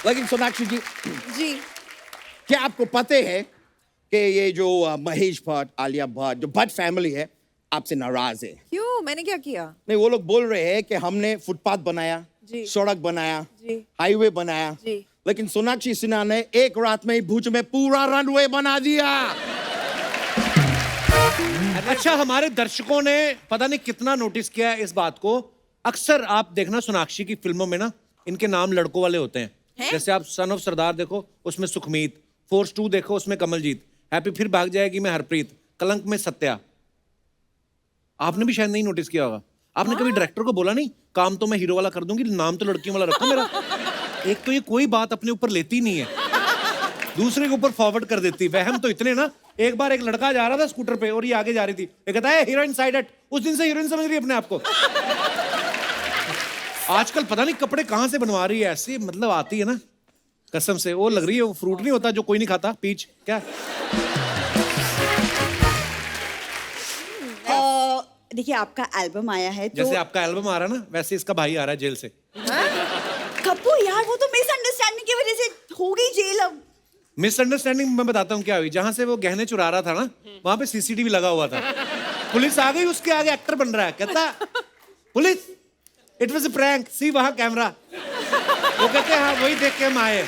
लेकिन सोनाक्षी जी, जी क्या आपको पता है कि ये जो महेश भट्ट, आलिया भट्ट, जो भट्ट फैमिली है, आपसे नाराज है? क्यों, मैंने क्या किया? नहीं, वो लोग बोल रहे हैं कि हमने फुटपाथ बनाया, जी। सड़क बनाया, जी। हाईवे बनाया, जी। लेकिन सोनाक्षी सिन्हा ने एक रात में ही भुज में पूरा रनवे बना दिया। अच्छा, हमारे दर्शकों ने पता नहीं कितना नोटिस किया है इस बात को। अक्सर आप देखना सोनाक्षी की फिल्मों में ना, इनके नाम लड़कों वाले होते हैं। जैसे आप सन ऑफ सरदार देखो, उसमें सुखमीत, फोर्स 2 देखो, उसमें कमलजीत, हैप्पी फिर भाग जाएगी में हरप्रीत, कलंक में सत्या। आपने भी शायद नहीं नोटिस किया होगा। आपने कभी डायरेक्टर को बोला नहीं, काम तो मैं हीरो वाला कर दूंगी, नाम तो लड़कियों वाला रखो मेरा। एक तो ये कोई बात अपने ऊपर लेती नहीं है, दूसरे के ऊपर फॉरवर्ड कर देती। वहम तो इतने ना, एक बार एक लड़का जा रहा था स्कूटर पे और ये आगे जा रही थी, ये कहता है हीरोइन साइड हट। उस दिन से हीरोइन समझ रही है अपने आप को। आजकल पता नहीं कपड़े कहां से बनवा रही है, ऐसी मतलब आती है ना, कसम से। वो लग रही है वो फ्रूट नहीं होता जो कोई नहीं खाता, पीच क्या। देखिए, आपका एल्बम आया है तो जैसे आपका एल्बम आ रहा है ना, वैसे इसका भाई आ रहा है जेल से। कपूर यार, वो तो मिसअंडरस्टैंडिंग की वजह से हो गई जेल। अब मिसअंडरस्टैंडिंग मैं बताता हूँ क्या हुई। जहां से वो गहने चुरा रहा था ना, वहां पे सीसीटीवी लगा हुआ था। पुलिस आ गई, उसके आगे एक्टर बन रहा है, कहता police it was a prank, see वहां कैमरा। वो कहते हैं हाँ वही देख के हम आए।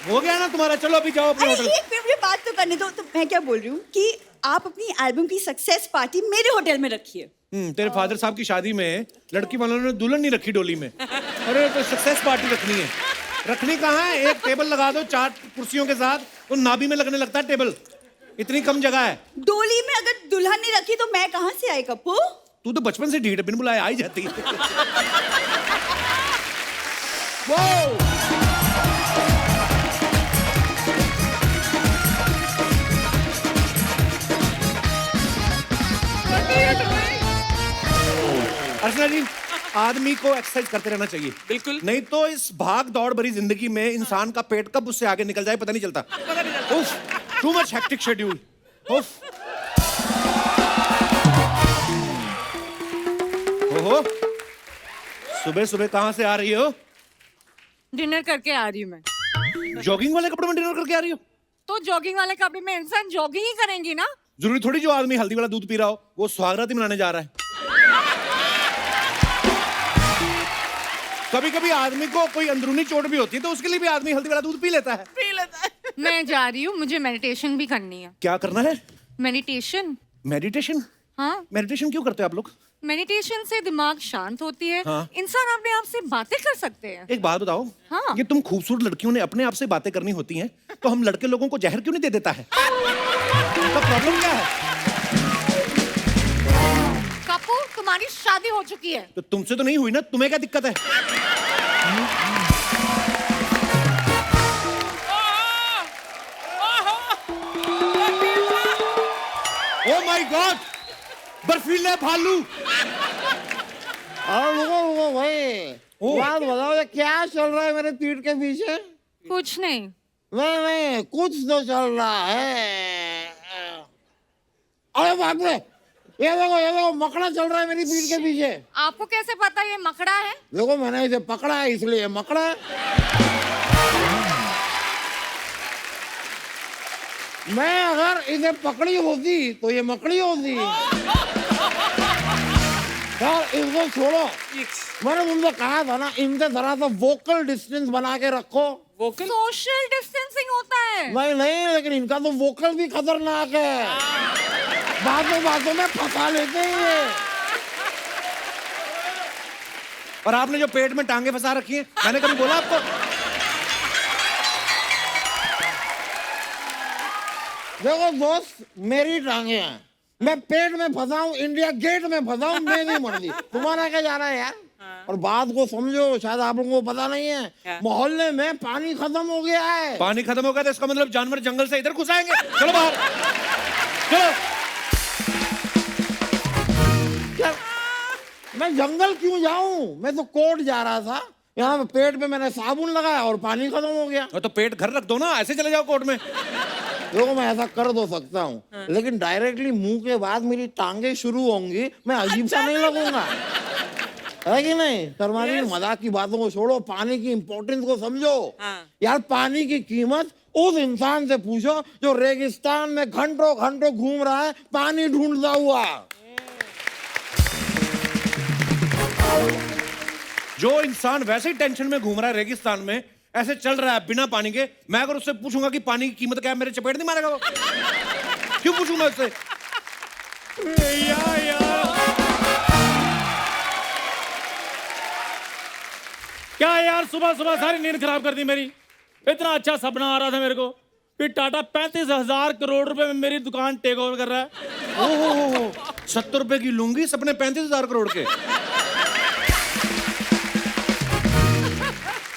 हो गया ना तुम्हारा, चलो अभी जाओ अपने अरे होटल। एक मिनट, मुझे बात तो करने दो। तो मैं क्या बोल रही हूँ कि आप अपनी एल्बम की सक्सेस पार्टी मेरे होटल में रखिए। तेरे फादर साहब की शादी में लड़की वालों ने दुल्हन नहीं रखी डोली में। अरे तो सक्सेस पार्टी रखनी है। रखनी कहाँ है, एक टेबल लगा दो 4 कुर्सियों के साथ, तो नाभि में लगने लगता है टेबल, इतनी कम जगह है। डोली में अगर दुल्हन नहीं रखी तो मैं कहाँ से आई कपूर? तू तो बचपन से ढीठ, बिन बुलाए आ ही जाती है। अर्चना जी, आदमी को एक्सरसाइज करते रहना चाहिए। बिल्कुल। नहीं तो इस भाग दौड़ भरी जिंदगी में इंसान का पेट कब उससे आगे निकल जाए पता नहीं चलता। उफ, टू मच हेक्टिक शेड्यूल। उफ। ओहो, सुबह सुबह कहां से आ रही हो? डिनर करके आ रही हूँ मैं। जॉगिंग वाले कपड़े में डिनर करके आ रही हो? तो जॉगिंग वाले कपड़े में इंसान जॉगिंग ही करेंगी ना। जरूरी थोड़ी जो आदमी हल्दी वाला दूध पी रहा हो वो सुहागरात मनाने जा रहा है। कभी कभी आदमी को कोई अंदरूनी चोट भी होती है तो उसके लिए भी आदमी हल्दी वाला दूध पी लेता है। मैं जा रही हूँ, मुझे मेडिटेशन भी करनी है। क्या करना है? मेडिटेशन। मेडिटेशन? हाँ, मेडिटेशन क्यों करते हो आप लोग? मेडिटेशन से दिमाग शांत होती है। हाँ। इंसान अपने आप से बातें कर सकते हैं। एक बात बताओ, हाँ। ये तुम खूबसूरत लड़कियों ने अपने आप से बातें करनी होती हैं, तो हम लड़के लोगों को जहर क्यों नहीं दे देता है? तो प्रॉब्लम क्या है? कपूर, तुम्हारी शादी हो चुकी है। तो तुमसे तो नहीं हुई ना, तुम्हें क्या दिक्कत है? ओ माय गॉड, बर्फीले भालू। और रुको भाई, बात बताओ ये क्या चल रहा है मेरे पीठ के पीछे? कुछ नहीं। नहीं, कुछ तो चल रहा है। अरे बाप रे, ये देखो मकड़ा चल रहा है मेरी पीठ के पीछे। आपको कैसे पता ये मकड़ा है? देखो मैंने इसे पकड़ा है इसलिए मकड़ा है। मैं अगर इसे पकड़ी होती तो ये मकड़ी होती। यार इसको छोड़ो, मैंने तुमसे कहा था ना, इनसे जरा सा वोकल डिस्टेंस बना के रखो। वोकल? सोशल डिस्टेंसिंग होता है। नहीं, लेकिन इनका तो वोकल भी खतरनाक है। बातों में फंसा लेते हैं ये। और आपने जो पेट में टांगे फंसा रखी हैं, मैंने कभी बोला आपको? देखो दोस्त, मेरी टांगे हैं, मैं पेट में फंसा हूँ, इंडिया गेट में फंसा हूँ, मेरी मर्जी। तुम्हारा क्या जा रहा है यार? और बात को समझो, शायद आप लोगों को पता नहीं है, मोहल्ले में पानी खत्म हो गया है। पानी खत्म हो गया तो इसका मतलब जानवर जंगल से इधर घुस आएंगे। चलो बाहर, चलो। क्या? मैं जंगल क्यों जाऊं? मैं तो कोर्ट जा रहा था, यहाँ पेट पे मैंने साबुन लगाया और पानी खत्म हो गया। तो पेट घर रख दो ना, ऐसे चले जाओ कोर्ट में। देखो मैं ऐसा कर तो सकता हूँ, लेकिन डायरेक्टली मुंह के बाद मेरी टांगे शुरू होंगी, मैं अजीब सा नहीं लगूंगा। है कि नहीं? शर्मा जी, मजाक की बातों को छोड़ो, पानी की इंपॉर्टेंस को समझो। यार पानी की कीमत उस इंसान से पूछो जो रेगिस्तान में घंटों घंटों घूम रहा है पानी ढूंढता हुआ। जो इंसान वैसे ही टेंशन में घूम रहा है रेगिस्तान में, ऐसे चल रहा है बिना पानी के, मैं अगर उससे पूछूंगा कि पानी की कीमत क्या है, मेरे चपेट नहीं मारेगा वो? क्यों पूछूंगा उससे? क्या यार, सुबह सुबह सारी नींद खराब कर दी मेरी। इतना अच्छा सपना आ रहा था मेरे को, फिर टाटा 35,000 करोड़ रुपए में मेरी दुकान टेक ओवर कर रहा है। ओहो, 70 रुपए की लूंगी, सपने 35,000 करोड़ के।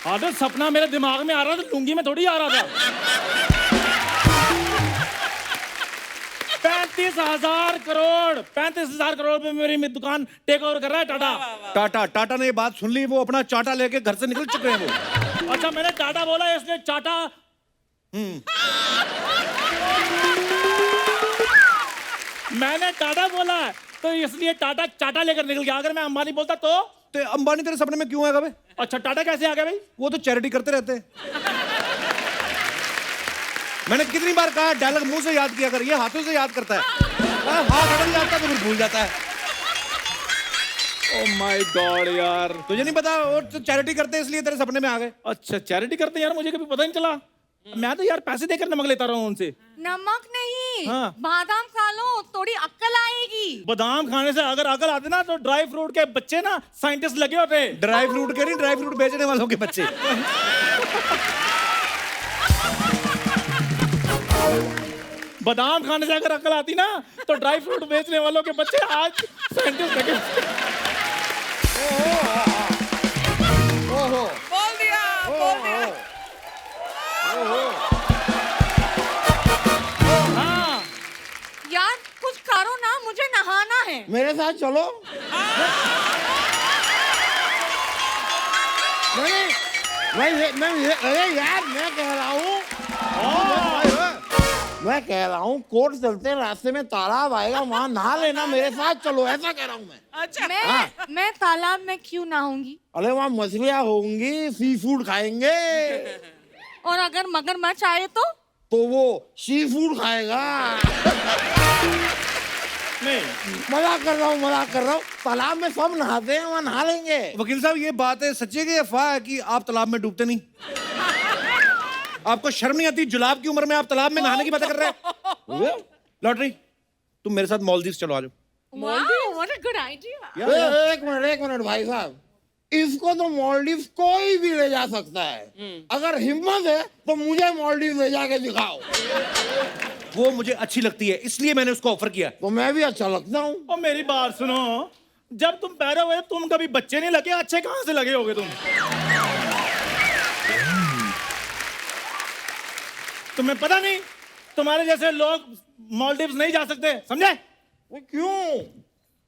हाँ तो सपना मेरे दिमाग में आ रहा था, लुंगी में थोड़ी आ रहा था। 35,000 करोड़ पे मेरी दुकान टेक ओवर कर रहा है टाटा। टाटा ने ये बात सुन ली, वो अपना चाटा लेके घर से निकल चुके हैं वो। अच्छा, मैंने टाटा बोला इसने चाटा। मैंने टाटा बोला तो इसलिए टाटा चाटा लेकर निकल गया। अगर मैं अंबानी बोलता तो अंबानी तेरे सपने में क्यों आएगा भाई? अच्छा, टाटा कैसे आ गया भाई? वो तो चैरिटी करते रहते हैं। मैंने कितनी बार कहा डायलॉग मुंह से याद किया कर, ये हाथों से याद करता है। हाथ अटक जाता है तो फिर भूल जाता है। ओह माय गॉड यार, तुझे नहीं पता वो तो चैरिटी करते हैं इसलिए तेरे सपने में आ गए। अच्छा चैरिटी करते हैं यार, मुझे कभी पता नहीं चला। मैं तो यार पैसे देकर नमक लेता रहा हूँ उनसे। नमक नहीं, हाँ। बादाम खा लो, थोड़ी अक्ल आएगी। बादाम खाने से अगर अकल आती ना तो ड्राई फ्रूट के बच्चे ना साइंटिस्ट लगे होते। ड्राई फ्रूट के नहीं, ड्राई फ्रूट बेचने वालों के बच्चे। बादाम खाने से अगर अकल आती ना तो ड्राई फ्रूट बेचने वालों के बच्चे आज साइंटिस्ट लगे। बोल दिया। हाँ यार कुछ करो ना, मुझे नहाना है। मेरे साथ चलो। अरे यार मैं कह रहा हूँ कोर्ट चलते हैं, रास्ते में तालाब आएगा, वहां नहा लेना, मेरे साथ चलो, ऐसा कह रहा हूँ मैं। अच्छा, मैं तालाब में क्यों नहाऊंगी? अरे वहाँ मछलियाँ होंगी, सी फूड खाएंगे। और अगर मगरमच्छ आए तो वो सी फूड खाएगा। नहीं, मजाक कर रहा हूँ। तालाब में सब नहाते हैं, वहाँ नहा लेंगे। वकील साहब, ये बात है सच्ची है कि अफवाह है कि आप तालाब में डूबते नहीं? आपको शर्म नहीं आती? जुलाब की उम्र में आप तालाब में नहाने की बातें कर रहे हैं? लॉटरी, तुम मेरे साथ मालदीव चलो, आ जाओ। वाह, व्हाट अ गुड आइडिया। एक मिनट भाई साहब, इसको तो मालदीव कोई भी ले जा सकता है। अगर हिम्मत है तो मुझे मालदीव ले जाके दिखाओ। वो मुझे अच्छी लगती है इसलिए मैंने उसको ऑफर किया। तो मैं भी अच्छा लगता हूँ। और मेरी बात सुनो, जब तुम पैदा हुए तुम कभी बच्चे नहीं लगे, अच्छे कहाँ से लगे होगे तुम? तुम्हें पता नहीं तुम्हारे जैसे लोग मालदीव्स नहीं जा सकते, समझे? वो क्यों?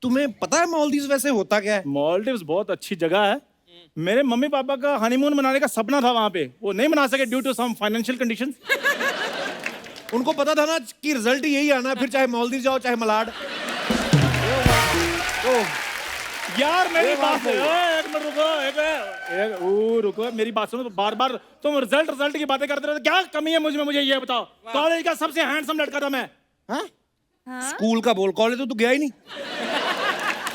तुम्हें पता है मालदीव वैसे होता क्या है? मालदीव्स बहुत अच्छी जगह है। मेरे मम्मी पापा का हनीमून मनाने का सपना था वहां पे, वो नहीं मना सके due to some financial conditions. उनको पता था ना कि रिजल्ट यही आना है, फिर चाहे मालदीव जाओ चाहे मलाड। यार मेरी बात एक मिनट रुको, मेरी बात सुनो। बार बार तुम रिजल्ट की बातें करते रहते, क्या कमी है मुझ में? मुझे ये बताओ। कॉलेज का सबसे हैंडसम लड़का था मैं। हाँ? स्कूल का बोल, कॉलेज तो तू गया ही नहीं।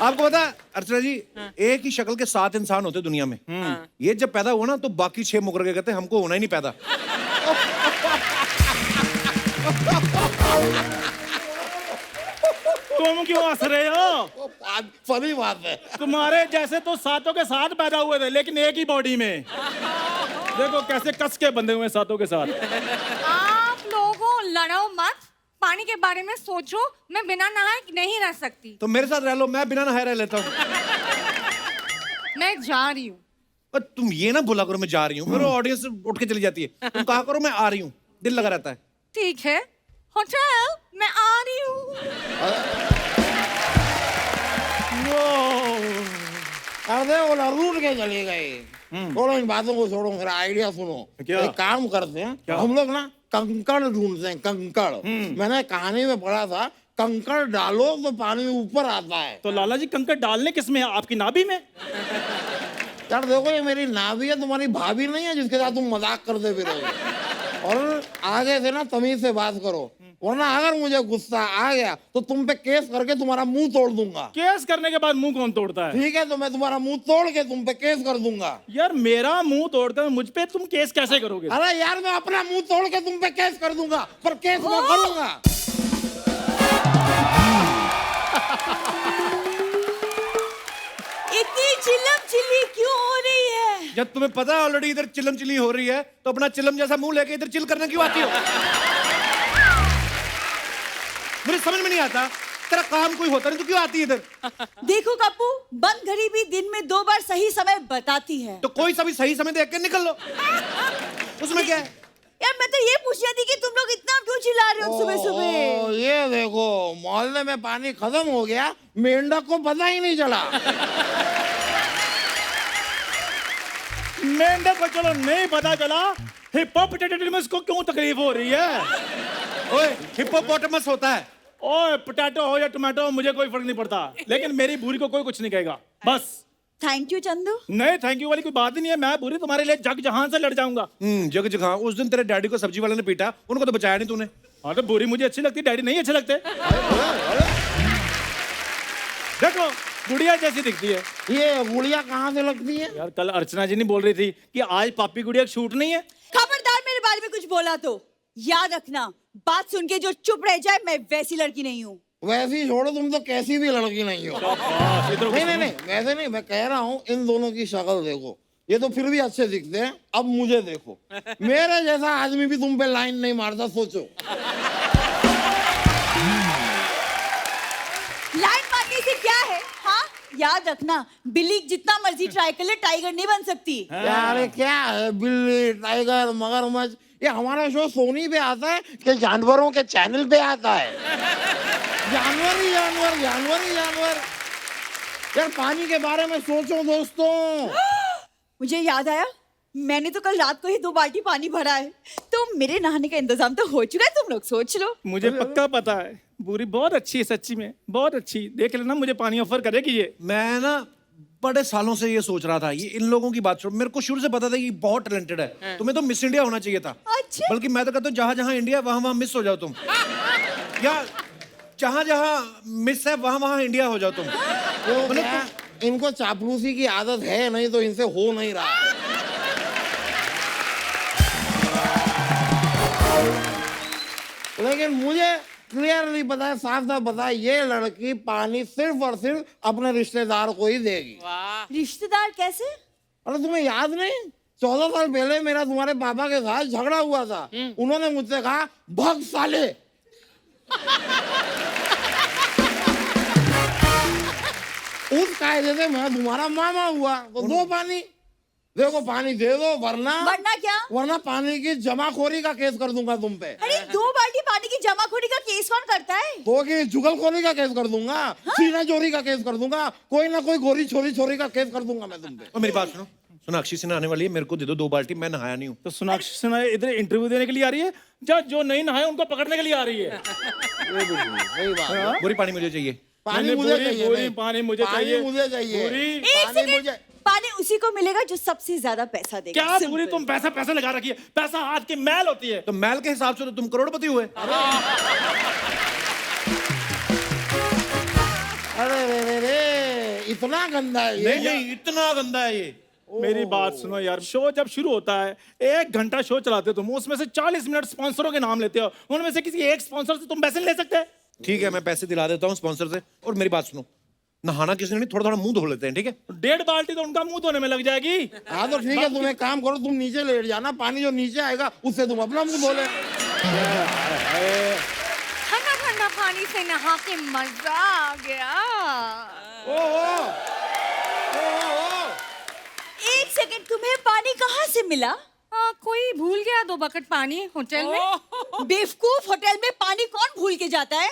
आपको पता है अर्चना जी, एक ही शक्ल के 7 इंसान होते दुनिया में। ये जब पैदा हुआ ना तो बाकी 6 मुकर के कहते हमको होना ही नहीं पैदा। तुम क्यों हंस रहे हो? फनी बात है। तुम्हारे जैसे तो 7 के 7 पैदा हुए थे, लेकिन एक ही बॉडी में। देखो कैसे कस के बंधे हुए 7 के 7। आप लोगों लड़ो मत, पानी के बारे में सोचो। मैं बिना नहाए नहीं रह सकती। तो मेरे साथ रह लो, मैं बिना नहाए रह लेता हूँ। मैं जा रही हूँ। तुम ये ना बोला करो मैं जा रही हूँ, मेरे ऑडियंस उठ के चली जाती है। तुम कहा करो मैं आ रही हूँ, दिल लगा रहता है। ठीक है, होटल मैं आ रही हूँ। अरे वो रूट के चले गए। छोड़ो इन बातों को, छोड़ो, मेरा आइडिया सुनो। क्या? एक काम करते हैं, हम लोग ना कंकड़ ढूंढते हैं, कंकड़। मैंने कहानी में पढ़ा था कंकड़ डालो तो पानी ऊपर आता है। तो लाला जी कंकड़ डालने किस में है? आपकी नाभि में? यार देखो, ये मेरी नाभि है, तुम्हारी भाभी नहीं है जिसके साथ तुम मजाक करते फिरोगे। और आगे से ना तमीज से बात करो, वरना अगर मुझे गुस्सा आ गया तो तुम पे केस करके तुम्हारा मुंह तोड़ दूंगा। केस करने के बाद मुंह कौन तोड़ता है? ठीक है, तो मैं तुम्हारा मुंह तोड़ के तुम पे केस कर दूंगा। यार मेरा मुंह तोड़कर मुझ पे तुम केस कैसे करोगे? अरे यार, मैं अपना मुंह तोड़ के तुम पे केस कर दूंगा, पर केस मैं करूंगा। इतनी चिल्लम चिल्ली क्यों हो रही है? जब तुम्हें पता है ऑलरेडी इधर चिलम चिली हो रही है, तो अपना चिलम जैसा मुंह लेके इधर चिल करने क्यों आती हो? मुझे समझ में नहीं आता, तेरा काम कोई होता नहीं तो क्यों आती है इधर? देखो कप्पू, बंद घड़ी भी दिन में 2 बार सही समय बताती है। तो कोई सा भी सही समय देख के निकल लो, उसमें क्या है? यार मैं तो ये पूछ रही थी कि तुम लोग इतना क्यों चिल्ला रहे हो सुबह सुबह? ओ, ये देखो, मोहल्ले में पानी खत्म हो गया, मेंढक को पता ही नहीं चला। मेंढक को चलो नहीं पता चला, हिप्पोपोटेमस को क्यों तकलीफ हो रही है? ओए, हिप्पोपोटामस होता है। ओए, पोटैटो हो या टोमेटो, मुझे कोई फर्क नहीं पड़ता, लेकिन मेरी भूरी को कोई कुछ नहीं कहेगा, बस। Thank you Chandu. नहीं, थैंक यू वाली कोई बात ही नहीं है। मैं भूरी तुम्हारे लिए जग जहां से लड़ जाऊंगा। जग जगह उस दिन तेरे डैडी को सब्जी वाले ने पीटा, उनको तो बचाया नहीं तूने। हाँ तो भूरी मुझे अच्छी लगती, डैडी नहीं अच्छे लगते। देखो गुड़िया जैसी दिखती है। ये गुड़िया कहाँ से लगती है? यार कल अर्चना जी नहीं बोल रही थी कि आज पापी गुड़िया का शूट नहीं है? खबरदार मेरे बारे में कुछ बोला तो याद रखना, बात सुन के जो चुप रह जाए, मैं वैसी लड़की नहीं हूँ। वैसी छोड़ो, तुम तो कैसी भी लड़की नहीं हो। नहीं, वैसे नहीं, मैं कह रहा हूँ इन दोनों की शक्ल देखो, ये तो फिर भी अच्छे दिखते हैं। अब मुझे देखो, मेरे जैसा आदमी भी तुम पे लाइन नहीं मारता, सोचो। लाइन मारने से क्या है? हाँ, याद रखना, बिल्ली जितना मर्जी ट्राई कर ले, टाइगर नहीं बन सकती। यार क्या है, बिल्ली, टाइगर, मगरमच्छ, ये हमारा शो सोनी पे आता है कि जानवरों के चैनल पे आता है? जानवर ही जानवर, जानवर ही जानवर। यार पानी के बारे में सोचो दोस्तों। मुझे याद आया, मैंने तो कल रात को ही 2 बाल्टी पानी भरा है, तो मेरे नहाने का इंतजाम तो हो चुका है, तुम लोग सोच लो। मुझे पक्का पता है, बुरी बहुत अच्छी है, सच्ची में बहुत अच्छी। देख लेना, मुझे पानी ऑफर करेगी ये। मैं ना बड़े सालों से ये सोच रहा था, ये इन लोगों की बात छोड़, मेरे को शुरू से पता था कि बहुत टैलेंटेड है। तुम्हें तो मिस इंडिया होना चाहिए था। अच्छा। बल्कि मैं तो कहता हूँ जहां जहां इंडिया वहां वहां मिस हो जाओ तुम, या जहां जहां मिस है वहां वहां इंडिया हो जाओ तुम। तो क्या इनको चापलूसी की आदत है? नहीं तो इनसे हो नहीं रहा। लेकिन मुझे क्लियरली पता है, साफ साफ पता है, ये लड़की पानी सिर्फ और सिर्फ अपने रिश्तेदार को ही देगी। रिश्तेदार कैसे? अरे तुम्हें याद नहीं, 14 साल पहले मेरा तुम्हारे पापा के साथ झगड़ा हुआ था। उन्होंने मुझसे कहा, भग साले। उस कायदे से मैं तुम्हारा मामा हुआ, तो दो पानी। देखो पानी दे दो, वरना क्या? वरना पानी की जमाखोरी का केस कर दूंगा तुम पे। अरे 2 बाल्टी पानी की जमाखोरी का केस कौन करता है? तो कि जुगलखोरी का केस कर दूंगा, सीना चोरी का केस कर दूंगा, कोई ना कोई गोरी छोरी का केस कर दूंगा मैं तुम पे। और मेरी बात सुनो, सोनाक्षी सिन्हा आने वाली है, मेरे को दे दो 2 बाल्टी, मैं नहाया नहीं हूँ। तो सोनाक्षी सिन्हा इधर इंटरव्यू देने के लिए आ रही है, जो नहीं नहाए उनको पकड़ने के लिए आ रही है। सही बात है। पूरी पानी मुझे चाहिए। पानी मुझे चाहिए, पूरी पानी मुझे चाहिए, मुझे चाहिए। पूरी- एक पानी सेकंड, मुझे- पानी उसी को मिलेगा जो सबसे ज्यादा पैसा देगा। क्या Simple। पूरी तुम पैसा लगा रखी है? पैसा हाथ की मैल होती है। तो मैल के हिसाब से तो तुम करोड़पति हुए। अरे रे, इतना गंदा है ये? नहीं, इतना गंदा है ये। मेरी बात सुनो यार, शो जब शुरू होता है 1 घंटा शो चलाते हो तुम, उसमें से 40 मिनट स्पॉन्सरों के नाम लेते हो, उनमें से किसी एक स्पॉन्सर से तुम पैसे नहीं ले सकते? ठीक है, मैं पैसे दिला देता हूँ स्पॉन्सर से। और मेरी बात सुनो, नहाना किसी ने नहीं, थोड़ा थोड़ा मुंह धो लेते हैं, ठीक है? 1.5 बाल्टी तो उनका मुंह धोने में लग जाएगी। हाँ तो ठीक है, तुम एक काम करो, तुम नीचे लेट जाना, पानी जो नीचे आएगा उससे तुम अपना मुंह धो ले। ठंडा ठंडा पानी से नहा के मजा आ गया। एक सेकंड, तुम्हें पानी कहाँ से मिला? कोई भूल गया 2 बकेट पानी होटल में। बेवकूफ, होटल में पानी कौन भूल के जाता है?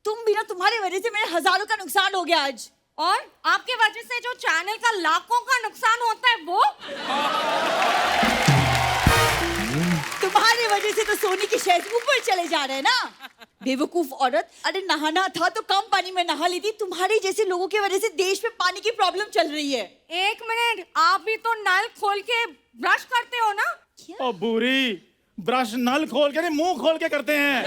तुम भी ना, तुम्हारी वजह से मेरे हजारों का नुकसान हो गया आज। और आपके वजह से जो चैनल का लाखों का नुकसान होता है वो। तुम्हारी वजह से तो सोनी के शेयर ऊपर चले जा रहे हैं ना। बेवकूफ औरत, अरे नहाना था तो कम पानी में नहा ली थी। तुम्हारे जैसे लोगों की वजह से देश में पानी की प्रॉब्लम चल रही है। एक मिनट, आप भी तो नल खोल के ब्रश करते हो ना? ओ बुरी, ब्रश नल खोल के नहीं मुंह खोल के करते हैं।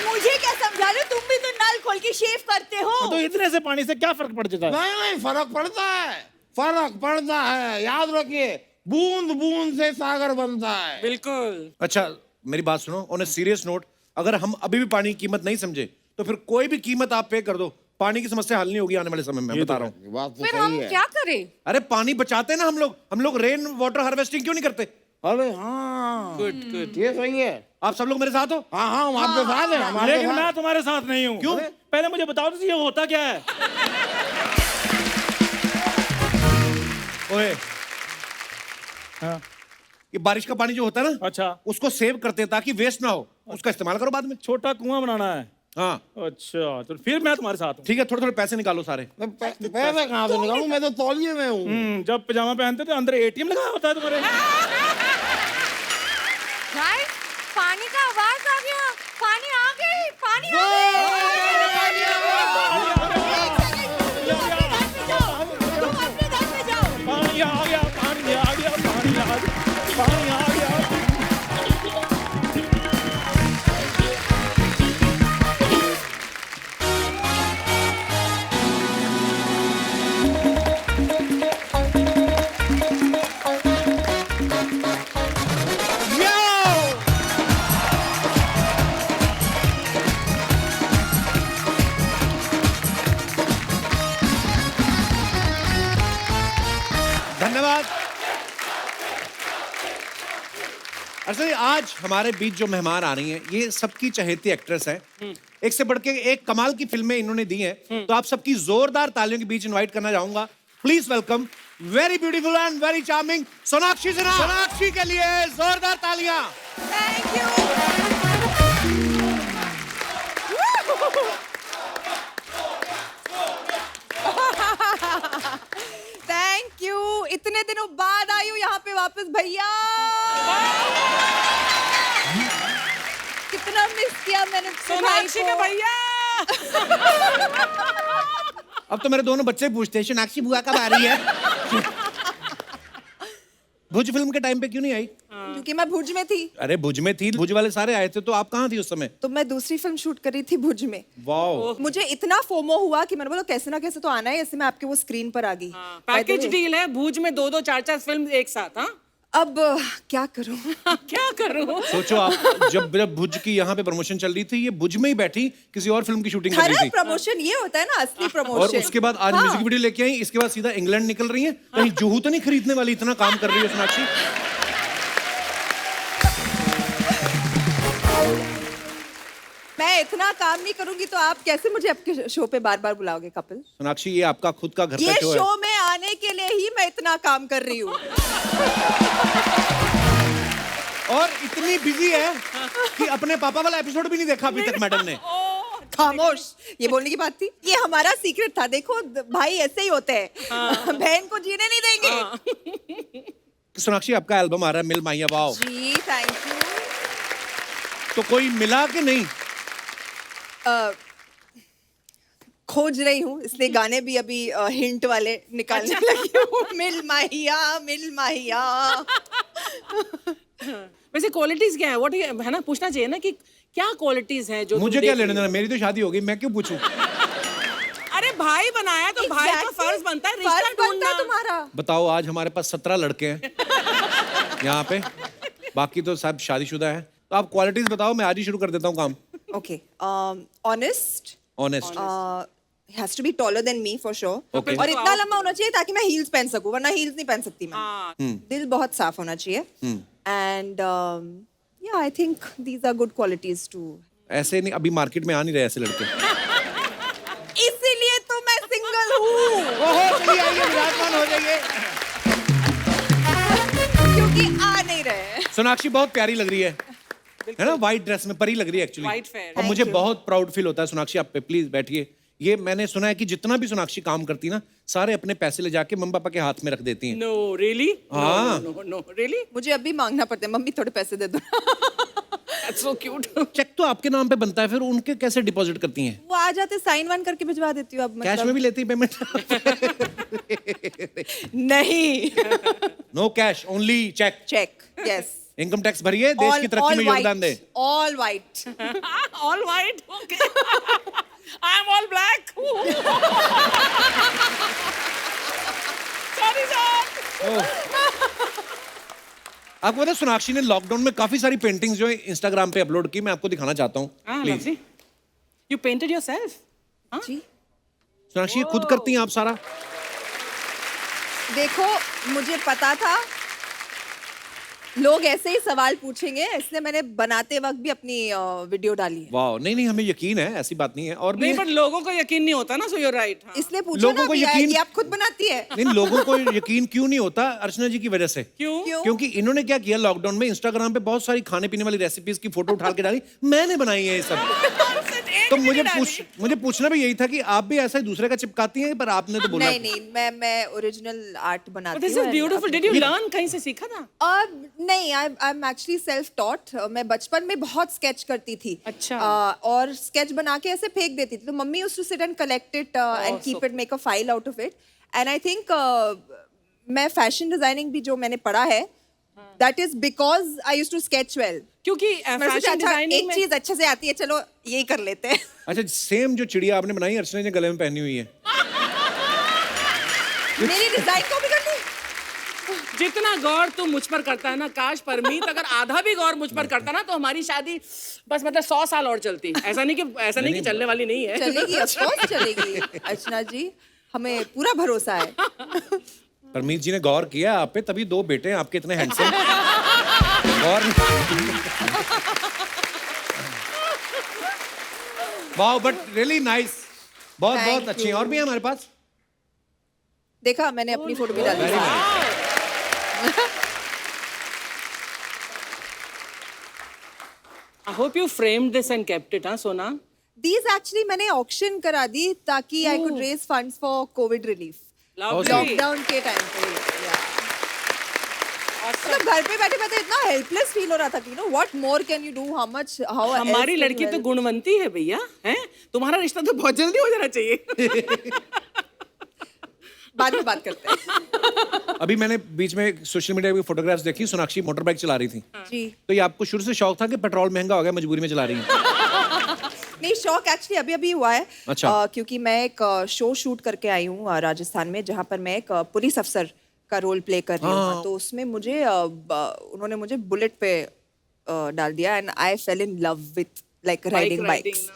मुझे क्या समझा रहे हो? तुम भी तो नल खोल के शेव करते हो। तो इतने से पानी से क्या फर्क पड़ जाता है? नहीं फर्क पड़ता है, फर्क पड़ता है। याद रखिए, बूंद बूंद से सागर बनता है। बिल्कुल। अच्छा मेरी बात सुनो, ऑन अ सीरियस नोट, अगर हम अभी भी पानी की कीमत नहीं समझे तो फिर कोई भी कीमत आप पे कर दो, पानी की समस्या हल नहीं होगी आने वाले समय में, मैं बता रहा हूँ। ये बात तो फिर हम सही है। क्या करें? अरे पानी बचाते हैं ना हम लोग रेन वाटर हार्वेस्टिंग क्यों नहीं करते? अरे हाँ, गुड गुड। ये सही है। आप सब लोग मेरे साथ हो? हाँ हाँ, हम आपके साथ हैं, हमारे लेकिन साथ। मैं तुम्हारे साथ नहीं हूँ। क्यों? पहले मुझे बताओ तो ये होता क्या है? ओए, हाँ, ये बारिश का पानी जो होता है ना, अच्छा, उसको सेव करते हैं ताकि वेस्ट ना हो, उसका इस्तेमाल करो बाद में। छोटा कुआं बनाना है। हाँ अच्छा, तो फिर मैं तुम्हारे साथ हूँ। ठीक है, थोड़े थोड़े पैसे निकालो सारे। मैं पैसे कहाँ से निकालूं? मैं तो तौलिए में हूँ। जब पजामा पहनते थे अंदर एटीएम लगा होता है तुम्हारे। गाइस, पानी का आवाज आ गया। पानी आ गई, पानी आ गई। तुम अपने घर पे जाओ। पानी आ गया, पानी आ गया, पानी आ गया, पानी आ गया। धन्यवाद। अच्छा, आज हमारे बीच जो मेहमान आ रही हैं, ये सबकी चहेती एक्ट्रेस हैं। एक से बढ़ के एक कमाल की फिल्में इन्होंने दी हैं। तो आप सबकी जोरदार तालियों के बीच इनवाइट करना चाहूंगा। Please welcome very beautiful and very charming Sonakshi Sinha. Sonakshi के लिए जोरदार तालियां। Thank you. Thank you. इतने दिनों बाद आई हूँ यहाँ पे वापस भैया। कितना मिस किया मैंने सोनाक्षी के भैया। अब तो मेरे दोनों बच्चे पूछते हैं सोनाक्षी बुआ कब आ रही है? भुज फिल्म के टाइम पे क्यों नहीं आई? क्योंकि मैं भुज में थी। अरे भुज में थी, भुज वाले सारे आए थे, तो आप कहाँ थी उस समय? तो मैं दूसरी फिल्म शूट कर रही थी भुज में। वाओ। मुझे इतना फोमो हुआ कि मैंने बोला कैसे ना कैसे तो आना है, ऐसे मैं आपके वो स्क्रीन पर आ गई। पैकेज डील है, भुज में 2-2 4-4 फिल्म एक साथ। हाँ, अब क्या करूं? क्या करूं? सोचो आप, जब भुज की यहाँ पे प्रमोशन चल रही थी, ये भुज में ही बैठी किसी और फिल्म की शूटिंग कर रही थी। प्रमोशन ये होता है ना, असली प्रमोशन। और उसके बाद आज म्यूजिक वीडियो लेके आई, इसके बाद सीधा इंग्लैंड निकल रही है। कहीं जुहू तो नहीं खरीदने वाली, इतना काम कर रही है सोनाक्षी। मैं इतना काम नहीं करूंगी तो आप कैसे मुझे आपके शो पे बार बार बुलाओगे कपिल? सोनाक्षी, ये आपका खुद का घर का ये शो है। शो में आने के लिए ही मैं इतना काम कर रही हूँ। और इतनी बिजी है कि अपने पापा वाला एपिसोड भी नहीं देखा अभी तक मैडम ने। खामोश, ये बोलने की बात थी? ये हमारा सीक्रेट था। देखो भाई ऐसे ही होते हैं, बहन को जीने नहीं देंगे। सोनाक्षी, आपका एल्बम आ रहा है मिल माहिया वाओ। Ji thank you. तो कोई मिला कि नहीं? खोज रही हूँ, इसलिए गाने भी अभी हिंट वाले निकालने लगी हूँ। मिल माहिया, मिल माहिया। वैसे क्वालिटीज क्या है? व्हाट है ना, पूछना चाहिए ना कि क्या क्वालिटीज हैं जो मुझे क्या लेना देना, मेरी तो शादी हो गई, मैं क्यों पूछूं? अरे भाई बनाया तो भाई का फर्ज बनता है रिश्ता फर्ज बनता ढूंढना। है तुम्हारा। बताओ, आज हमारे पास 17 लड़के हैं यहाँ पे, बाकी तो सब शादीशुदा है। तो आप क्वालिटीज बताओ, मैं आज ही शुरू कर देता हूँ काम। Okay. Honest. Honest. He has to be taller than me for sure. Okay. और इतना लंबा होना चाहिए ताकि मैं हील्स पहन सकूं, वरना हील्स नहीं पहन सकती मैं। हाँ। दिल बहुत साफ होना चाहिए। And yeah, I think these are good qualities too. ऐसे नहीं, अभी मार्केट में आ नहीं रहे ऐसे लड़के। इसीलिए तो मैं सिंगल हूँ। ओहो, चलिए आइए, विराजमान हो जाइए। क्योंकि आ नहीं रहे। सोनाक्षी बहुत प्यारी लग रही है ना, व्हाइट ड्रेस में परी लग रही है एक्चुअली। White fair. और मुझे बहुत प्राउड फील होता है सोनाक्षी आप पे। प्लीज बैठिए। ये मैंने सुना है कि जितना भी सोनाक्षी काम करती ना, सारे अपने पैसे ले जाके मम्मी पापा के हाथ में रख देती हैं। No, really? हाँ। No, really? मुझे अभी मांगना पड़ता है, मम्मी थोड़े पैसे दे दो। That's so cute. चेक तो आपके नाम पे बनता है, फिर उनके कैसे डिपॉजिट करती हैं? वो आ जाते, साइन वाइन करके भिजवा देती हूँ अब। कैश में भी लेती है पेमेंट? नहीं। No cash, only cheque. Cheque, yes. Income tax भरिए, देश की तरक्की में योगदान दे। All white. All white. Okay. I'm all black. Sorry, sir. आपको पता है सोनाक्षी ने लॉकडाउन में काफी सारी पेंटिंग्स जो है इंस्टाग्राम पे अपलोड की, मैं आपको दिखाना चाहता हूँ please. Lovely. You painted yourself? जी। सोनाक्षी ये खुद करती हैं आप सारा? देखो, मुझे पता था लोग ऐसे ही सवाल पूछेंगे, इसलिए मैंने बनाते वक्त भी अपनी वीडियो डाली है। वाह, नहीं नहीं, हमें यकीन है, ऐसी बात नहीं है। और भी नहीं, है। पर लोगों को यकीन नहीं होता ना, so you're right. हाँ. इसलिए पूछो लोगों ना को कि यकीन- ये आप खुद बनाती है। नहीं, लोगों को यकीन क्यों नहीं होता? अर्चना जी की वजह से। क्यों? क्योंकि इन्होंने क्या किया, लॉकडाउन में इंस्टाग्राम पे बहुत सारी खाने पीने वाली रेसिपीज की फोटो उठा के डाली, मैंने बनाई है ये सब। तो मुझे पूछना भी यही था कि आप भी ऐसा ही दूसरे का चिपकाती हैं, पर आपने तो बोला नहीं, मैं ओरिजिनल आर्ट बनाती This हूँ। is beautiful. Did you learn? कहीं से सीखा था? नहीं, I am actually self taught. मैं बचपन में बहुत स्केच करती थी। अच्छा। और स्केच बना के ऐसे फेंक देती थी, तो mummy used to sit and collect it and keep it, make a file out of it. And I think मैं फैशन डिजाइनिंग भी जो मैंने पढ़ा है, that is because I used to sketch well. क्योंकि मैंने सोचा, फैशन अच्छा डिजाइनिंग एक में चीज अच्छे से आती है, चलो यही कर लेते हैं। अच्छा, सेम जो चिड़िया आपने बनाई अर्चना ने गले में पहनी हुई है। मेरी डिजाइन कॉपी कर ली। जितना गौर तू मुझ पर करता है ना, काश परमीत अगर आधा भी गौर मुझ पर करता ना, तो हमारी शादी बस मतलब 100 साल और चलती। ऐसा नहीं कि चलने वाली नहीं है। चलेगी, ऑफ कोर्स चलेगी अर्चना जी, हमें पूरा भरोसा है। परमीत जी ने गौर किया आप पे, तभी 2 बेटे हैं आपके इतने handsome. Gaur wow, but really nice, बहुत Thank बहुत अच्छी। you. और भी है हमारे पास। देखा, मैंने अपनी फोटो भी डाली। Very nice. I hope you framed this and kept it, हाँ सोना? These actually मैंने ऑक्शन करा दी ताकि I could raise funds for COVID relief. Lovely. Lockdown के टाइम पे। मतलब घर पे बैठे बैठे इतना हेल्पलेस फील हो रहा था कि you know what more can you do, how हमारी लड़की तो गुणवंती है भैया, हैं? तुम्हारा रिश्ता तो बहुत जल्दी हो जाना चाहिए। बाद में बात करते हैं। अभी मैंने बीच में सोशल मीडिया पे फोटोग्राफ्स देखी, सोनाक्षी मोटर बाइक चला रही थी। जी। तो ये आपको शुरू से शौक था कि पेट्रोल महंगा हो गया, मजबूरी में चला रही है? नहीं, शौक एक्चुअली अभी अभी हुआ है। अच्छा। क्योंकि मैं एक शो शूट करके आई हूँ राजस्थान में, जहाँ पर मैं एक पुलिस अफसर का रोल प्ले कर रही हूँ। तो उसमें मुझे उन्होंने मुझे बुलेट पे डाल दिया and I fail in love with like riding bikes.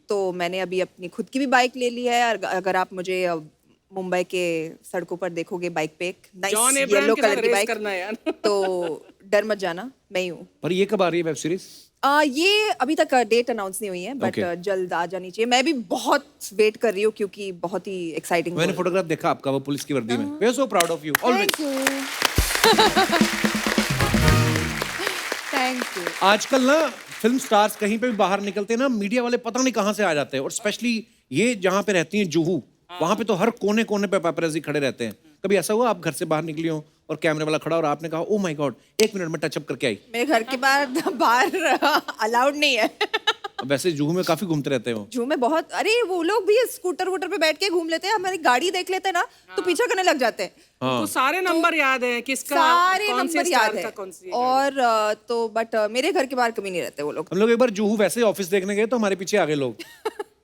तो मैंने अभी अपनी खुद की भी बाइक ले ली है। अगर आप मुझे मुंबई के सड़कों पर देखोगे बाइक पे, एक नाइस येलो कलर की बाइक, तो डर मत जाना, मैं ही हूँ। पर ये कब आ रही है वेब सीरीज? ये अभी तक डेट अनाउंस नहीं हुई है, बट जल्द आ जानी चाहिए। मैं भी बहुत वेट कर रही हूँ क्योंकि बहुत ही एक्साइटिंग। मैंने फोटोग्राफ देखा आपका, वो पुलिस की वर्दी में। We are so proud of you always. Thank you. आजकल ना फिल्म स्टार्स कहीं पे भी बाहर निकलते हैं ना, मीडिया वाले पता नहीं कहाँ से आ जाते हैं। और स्पेशली ये जहाँ पे रहती हैं जुहू, वहां पे तो हर कोने कोने पे पेपराजी खड़े रहते हैं। कभी ऐसा हुआ आप घर से बाहर निकली हो और कैमरे वाला खड़ा और आपने कहा ओ माय गॉड 1 मिनट में टचअप करके आई? मेरे घर के बाहर अलाउड नहीं है। वैसे जुहू में काफी घूमते रहते हैं वो। जुहू में बहुत, अरे वो लोग भी स्कूटर वूटर पे बैठ के घूम लेते हैं। हमारी गाड़ी देख लेते हैं ना तो पीछा करने लग जाते हैं। तो सारे नंबर याद है किसका, सारे कौन से नंबर स्टार याद का, है। कौन सी और तो बट मेरे घर के बाहर कभी नहीं रहते वो लोग। हम लोग एक बार जुहू वैसे ऑफिस देखने गए तो हमारे पीछे आ गए लोग।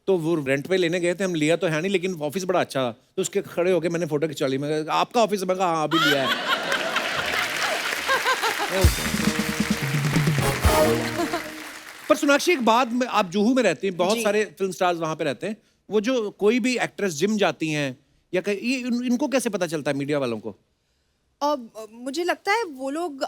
तो वो रेंट पे लेने गए थे, हम लिया तो है नहीं, लेकिन ऑफिस बड़ा अच्छा था। तो उसके खड़े होके मैंने फोटो खिंचा ली। मैं कहा, आपका ऑफिस? मैं कहा हाँ अभी लिया है। पर सोनाक्षी एक बात में, आप जुहू में रहती हैं, बहुत सारे फिल्म स्टार्स वहां पे रहते हैं। वो जो कोई भी एक्ट्रेस जिम जाती हैं या ये इनको कैसे पता चलता है मीडिया वालों को? मुझे लगता है वो लोग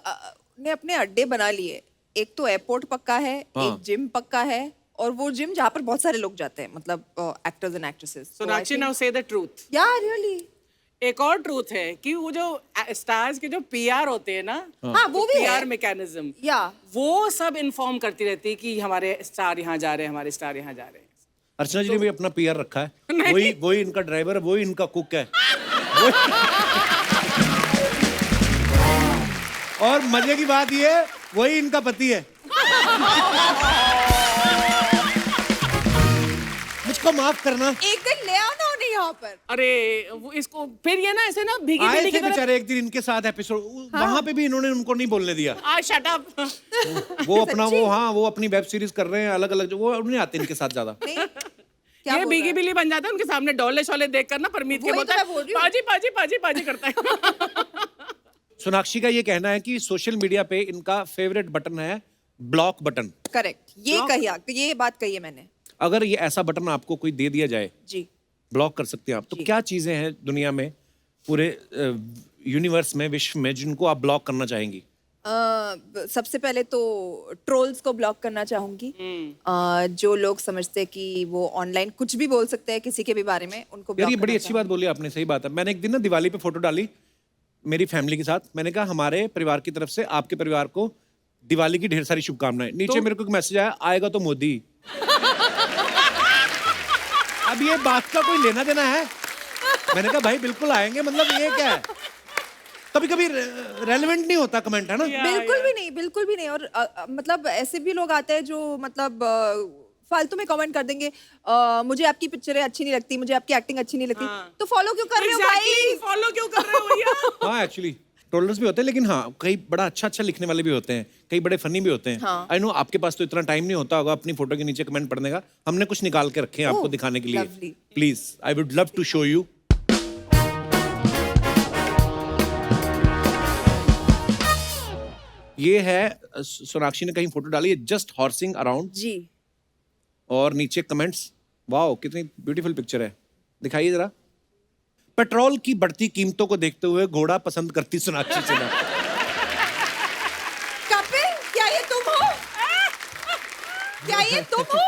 ने अपने अड्डे बना लिए। एक तो एयरपोर्ट पक्का है, एक जिम पक्का है, और वो जिम जहाँ पर बहुत सारे लोग जाते हैं, मतलब actors and actresses. Sonakshi now से द ट्रूथ। या रियली एक और ट्रूथ है कि वो जो स्टार्स के जो पीआर होते हैं ना, हाँ वो भी पीआर है। मैकेनिज्म, या वो सब इन्फॉर्म करती रहती है कि हमारे स्टार यहाँ जा रहे हैं, हमारे स्टार यहाँ जा रहे हैं। अर्चना जी ने भी अपना पीआर रखा है। वही इनका ड्राइवर है, वही इनका कुक है। और मजे की बात ये है, वही इनका पति है। मुझको माफ करना। एक दिन ले आओ ना उन्हें यहाँ पर। अरे वो इसको फिर ये ना ऐसे ना भीगी आए बिल्ली थे की तरह। बेचारे एक दिन इनके साथ एपिसोड, वहां पे भी इन्होंने उनको नहीं बोलने दिया। Shut up. वो अपना वो, हाँ वो अपनी वेब सीरीज कर रहे हैं अलग अलग, वो नहीं आते इनके साथ ज्यादा। नहीं क्या ये बोल रहा भीगी है? बिल्ली बन जाता है उनके सामने, डोले शोले देख कर ना परमीत के वही बोलता तो है मैं बोल रही हूँ। पाजी पाजी पाजी पाजी करता है। सोनाक्षी का ये कहना है कि सोशल मीडिया पे इनका फेवरेट बटन है ब्लॉक बटन। करेक्ट, ये बात कही है मैंने। अगर ये ऐसा बटन आपको कोई दे दिया जाए, जी ब्लॉक कर सकते हैं आप, तो क्या चीजें हैं दुनिया में, पूरे यूनिवर्स में, विश्व में, जिनको आप ब्लॉक करना चाहेंगी? सबसे पहले तो ट्रोल्स को ब्लॉक करना चाहूंगी। जो लोग समझते हैं कि वो ऑनलाइन कुछ भी बोल सकते हैं किसी के भी बारे में, उनको यार ब्लॉक ये बड़ी करना अच्छी बात बोली आपने, सही बात है। मैंने एक दिन ना दिवाली पे फोटो डाली मेरी फैमिली के साथ, मैंने कहा हमारे परिवार की तरफ से आपके परिवार को दिवाली की ढेर सारी शुभकामनाएं। नीचे मेरे को एक मैसेज आया, आएगा तो मोदी। अब ये बात का कोई लेना देना है? मैंने कहा भाई बिल्कुल आएंगे, मतलब ये क्या है, कभी कभी रेलेवेंट नहीं होता कमेंट, है ना? बिल्कुल भी नहीं, बिल्कुल भी नहीं। और मतलब ऐसे भी लोग आते हैं जो मतलब फालतू में कमेंट कर देंगे, मुझे आपकी पिक्चरें अच्छी नहीं लगती, मुझे आपकी एक्टिंग अच्छी नहीं लगती। तो फॉलो क्यों कर रहे हो भाई? फॉलो क्यों कर रहे हो भैया? हाँ एक्चुअली ट्रोलर्स भी होते हैं, लेकिन हाँ कई बड़ा अच्छा अच्छा लिखने वाले भी होते हैं, कई बड़े फनी भी होते हैं। हाँ। आई नो आपके पास तो इतना टाइम नहीं होता होगा अपनी फोटो के नीचे कमेंट पढ़ने का, हमने कुछ निकाल के रखे हैं आपको दिखाने के लिए। lovely. Please I would love to show you. ये है सोनाक्षी ने कहीं फोटो डाली है, जस्ट हॉर्सिंग अराउंड, जी और नीचे कमेंट्स, वाओ कितनी ब्यूटीफुल पिक्चर है, दिखाइए जरा। पेट्रोल की बढ़ती कीमतों को देखते हुए घोड़ा पसंद करती सोनाक्षी सिन्हा। कपिल, क्या ये तुम हो? क्या ये तुम हो?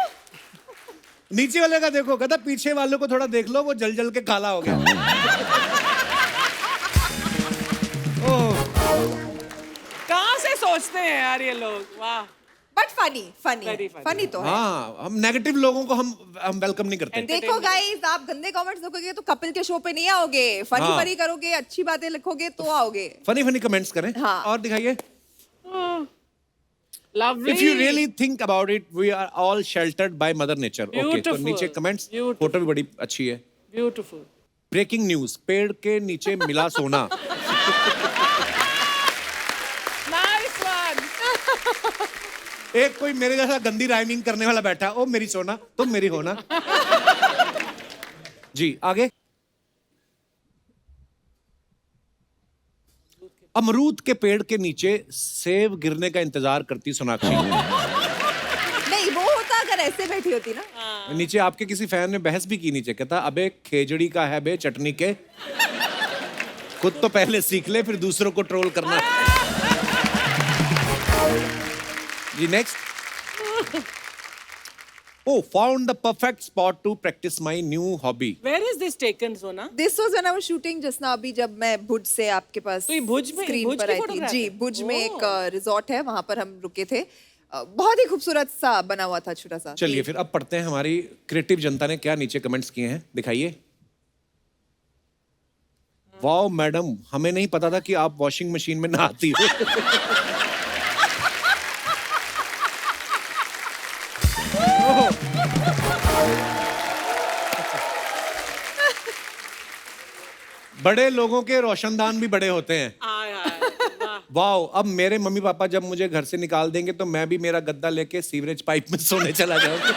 नीचे वाले का देखो, कहता पीछे वालों को थोड़ा देख लो, वो जल जल के काला हो गया। ओह, कहाँ से सोचते हैं यार ये लोग, वाह। But funny funny Very funny. Funny तो है। हाँ हम नेगेटिव लोगों को हम वेलकम नहीं करते। देखो गाइस, आप गंदे कमेंट्स देखोगे तो कपिल के शो पे नहीं आओगे। फनी हाँ। फनी करोगे, अच्छी बातें लिखोगे तो आओगे। फनी फनी कमेंट्स करें। हाँ। और दिखाइए। Lovely. If you really think about it, we are all sheltered by Mother Nature. Okay, तो Beautiful. नीचे कमेंट्स, Beautiful. फोटो भी बड़ी अच्छी है। ब्यूटीफुल। ब्रेकिंग न्यूज, पेड़ के नीचे मिला सोना। Nice one. एक कोई मेरे जैसा गंदी राइमिंग करने वाला बैठा, ओ मेरी सोना तुम मेरी होना। जी आगे। अमरूद के पेड़ के नीचे सेब गिरने का इंतजार करती सोनाक्षी। नहीं, वो होता अगर ऐसे बैठी होती ना। नीचे आपके किसी फैन ने बहस भी की, नीचे कहता अबे खेजड़ी का है बे चटनी के, खुद तो पहले सीख ले फिर दूसरों को ट्रोल करना। जी next. Oh, found the perfect spot to practice my new hobby. Where is this taken, Sona? This was when I was shooting just now, अभी जब मैं भुज से आपके पास तो ये भुज में- स्क्रीन भुज पर की आई थी। photograph जी, है? भुज में एक ओह। रिजॉर्ट है, वहां पर हम रुके थे। बहुत ही खूबसूरत सा बना हुआ था, छोटा सा। चलिए फिर अब पढ़ते हैं हमारी क्रिएटिव जनता ने क्या नीचे कमेंट्स किए हैं, दिखाइए। वाओ मैडम, हमें नहीं पता था कि आप वॉशिंग मशीन में नहाती हो। बड़े लोगों के रोशनदान भी बड़े होते हैं। आय हाय, वाह। वाओ, अब मेरे मम्मी पापा जब मुझे घर से निकाल देंगे तो मैं भी मेरा गद्दा लेके सीवरेज पाइप में सोने चला जाऊंगा।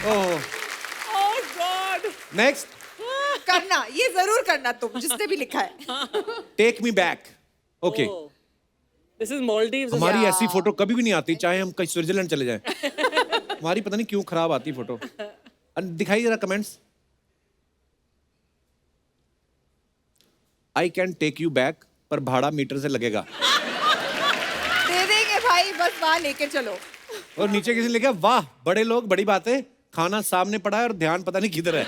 ओह, Oh God. नेक्स्ट, करना, ये जरूर करना तुम, जिसने भी लिखा है। Take me back. Okay, Oh. This is Maldives. हमारी ऐसी फोटो कभी भी नहीं आती, चाहे हम कहीं स्विट्जरलैंड चले जाएं। हमारी पता नहीं क्यों खराब आती फोटो। दिखाइए जरा comments. I can take you back, पर भाड़ा मीटर से लगेगा। दे देंगे भाई, बस वहां लेके चलो। और नीचे किसी ने लिखा, वाह बड़े लोग बड़ी बातें, खाना सामने पड़ा है और ध्यान पता नहीं किधर है।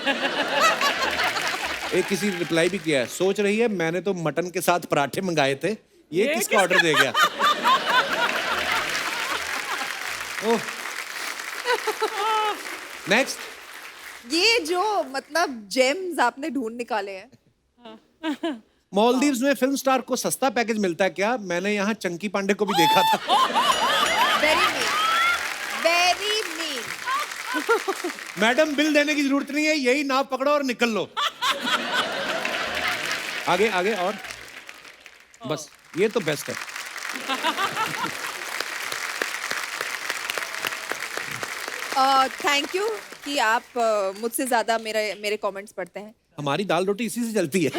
एक किसी ने रिप्लाई भी किया है, सोच रही है मैंने तो मटन के साथ पराठे मंगाए थे, ये किसका ऑर्डर दे गया। ओह, नेक्स्ट। ये जो मतलब जेम्स आपने ढूंढ निकाले हैं, मालदीव्स में फिल्म स्टार को सस्ता पैकेज मिलता है क्या? मैंने यहाँ चंकी पांडे को भी देखा था। Very mean, very mean. Madam bill देने की जरूरत नहीं है, यही नाव पकड़ो और निकल लो। आगे आगे और बस, ये तो बेस्ट है। थैंक यू कि आप मुझसे ज्यादा मेरे कमेंट्स पढ़ते हैं। हमारी दाल रोटी इसी से चलती है।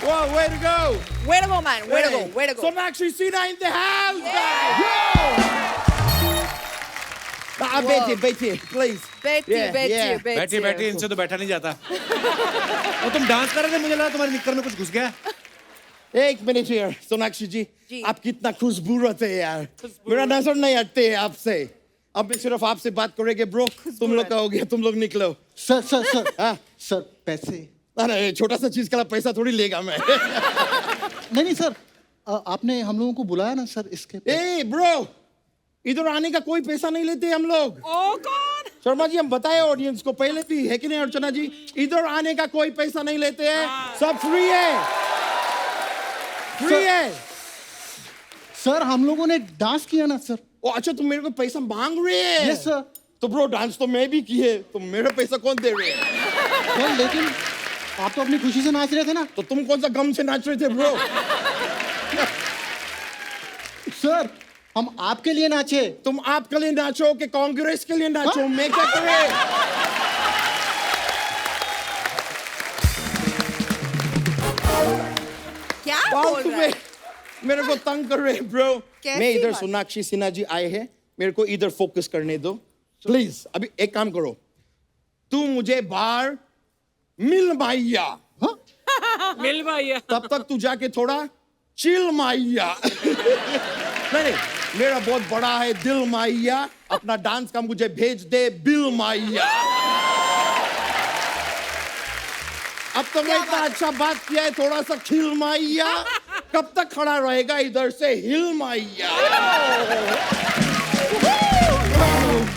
Whoa, way to go! Way to go, man. Way to go. Way to go. Sonakshi Sinha in the house, guys! आप बैठिए, please. बैठिए, Yeah, बैठिए, yeah. बैठिए बैठिए, इनसे तो बैठा नहीं जाता। और तुम डांस कर रहे थे, मुझे लगा तुम्हारी निक्कर में कुछ घुस गया। एक मिनट यार, सोनाक्षी जी, जी। आप कितना खुशबूरत है यार। मेरा नजर नहीं हटते है आपसे। अब मैं सिर्फ आपसे बात करेंगे ब्रो। तुम लोग का हो गया, तुम लोग निकलो। सर हाँ? सर पैसे। अरे छोटा सा चीज का पैसा थोड़ी लेगा मैं। नहीं सर, आपने हम लोगों को बुलाया ना सर, इसके ए ब्रो, इधर आने का कोई पैसा नहीं लेते हम लोग। ओह गॉड। शर्मा जी, हम बताए ऑडियंस को पहले भी, है कि नहीं अर्चना जी? इधर आने का कोई पैसा नहीं लेते हैं, सब फ्री है, फ्री है। सर हम लोगों ने डांस किया ना सर। ओ अच्छा, तुम मेरे को पैसा मांग रहे हैं? Yes sir. तो ब्रो डांस तो मैं भी किए, तो मेरा पैसा कौन दे रहे हैं? सर लेकिन आप तो अपनी खुशी से नाच रहे थे ना। तो तुम कौन सा गम से नाच रहे थे ब्रो? सर हम आपके लिए नाचे। तुम आपके लिए नाचो कि कांग्रेस के लिए नाचो? हाँ? मैं क्या करे? क्या बोल रहा है? मेरे को तंग कर रहे हैं ब्रो। कैसी मैं इधर बात? सोनाक्षी सिन्हा जी आए हैं, मेरे को इधर फोकस करने दो प्लीज। अभी एक काम करो, तू मुझे बाहर मिल माइया, मिल भैया। तब तक तू जाके थोड़ा चिल माइया। नहीं, मेरा बहुत बड़ा है दिल माइया, अपना डांस का मुझे भेज दे बिल माइया। अब तो मैं इतना अच्छा बात किया है, थोड़ा सा खिल माइया। कब तक खड़ा रहेगा इधर से हिल माइया?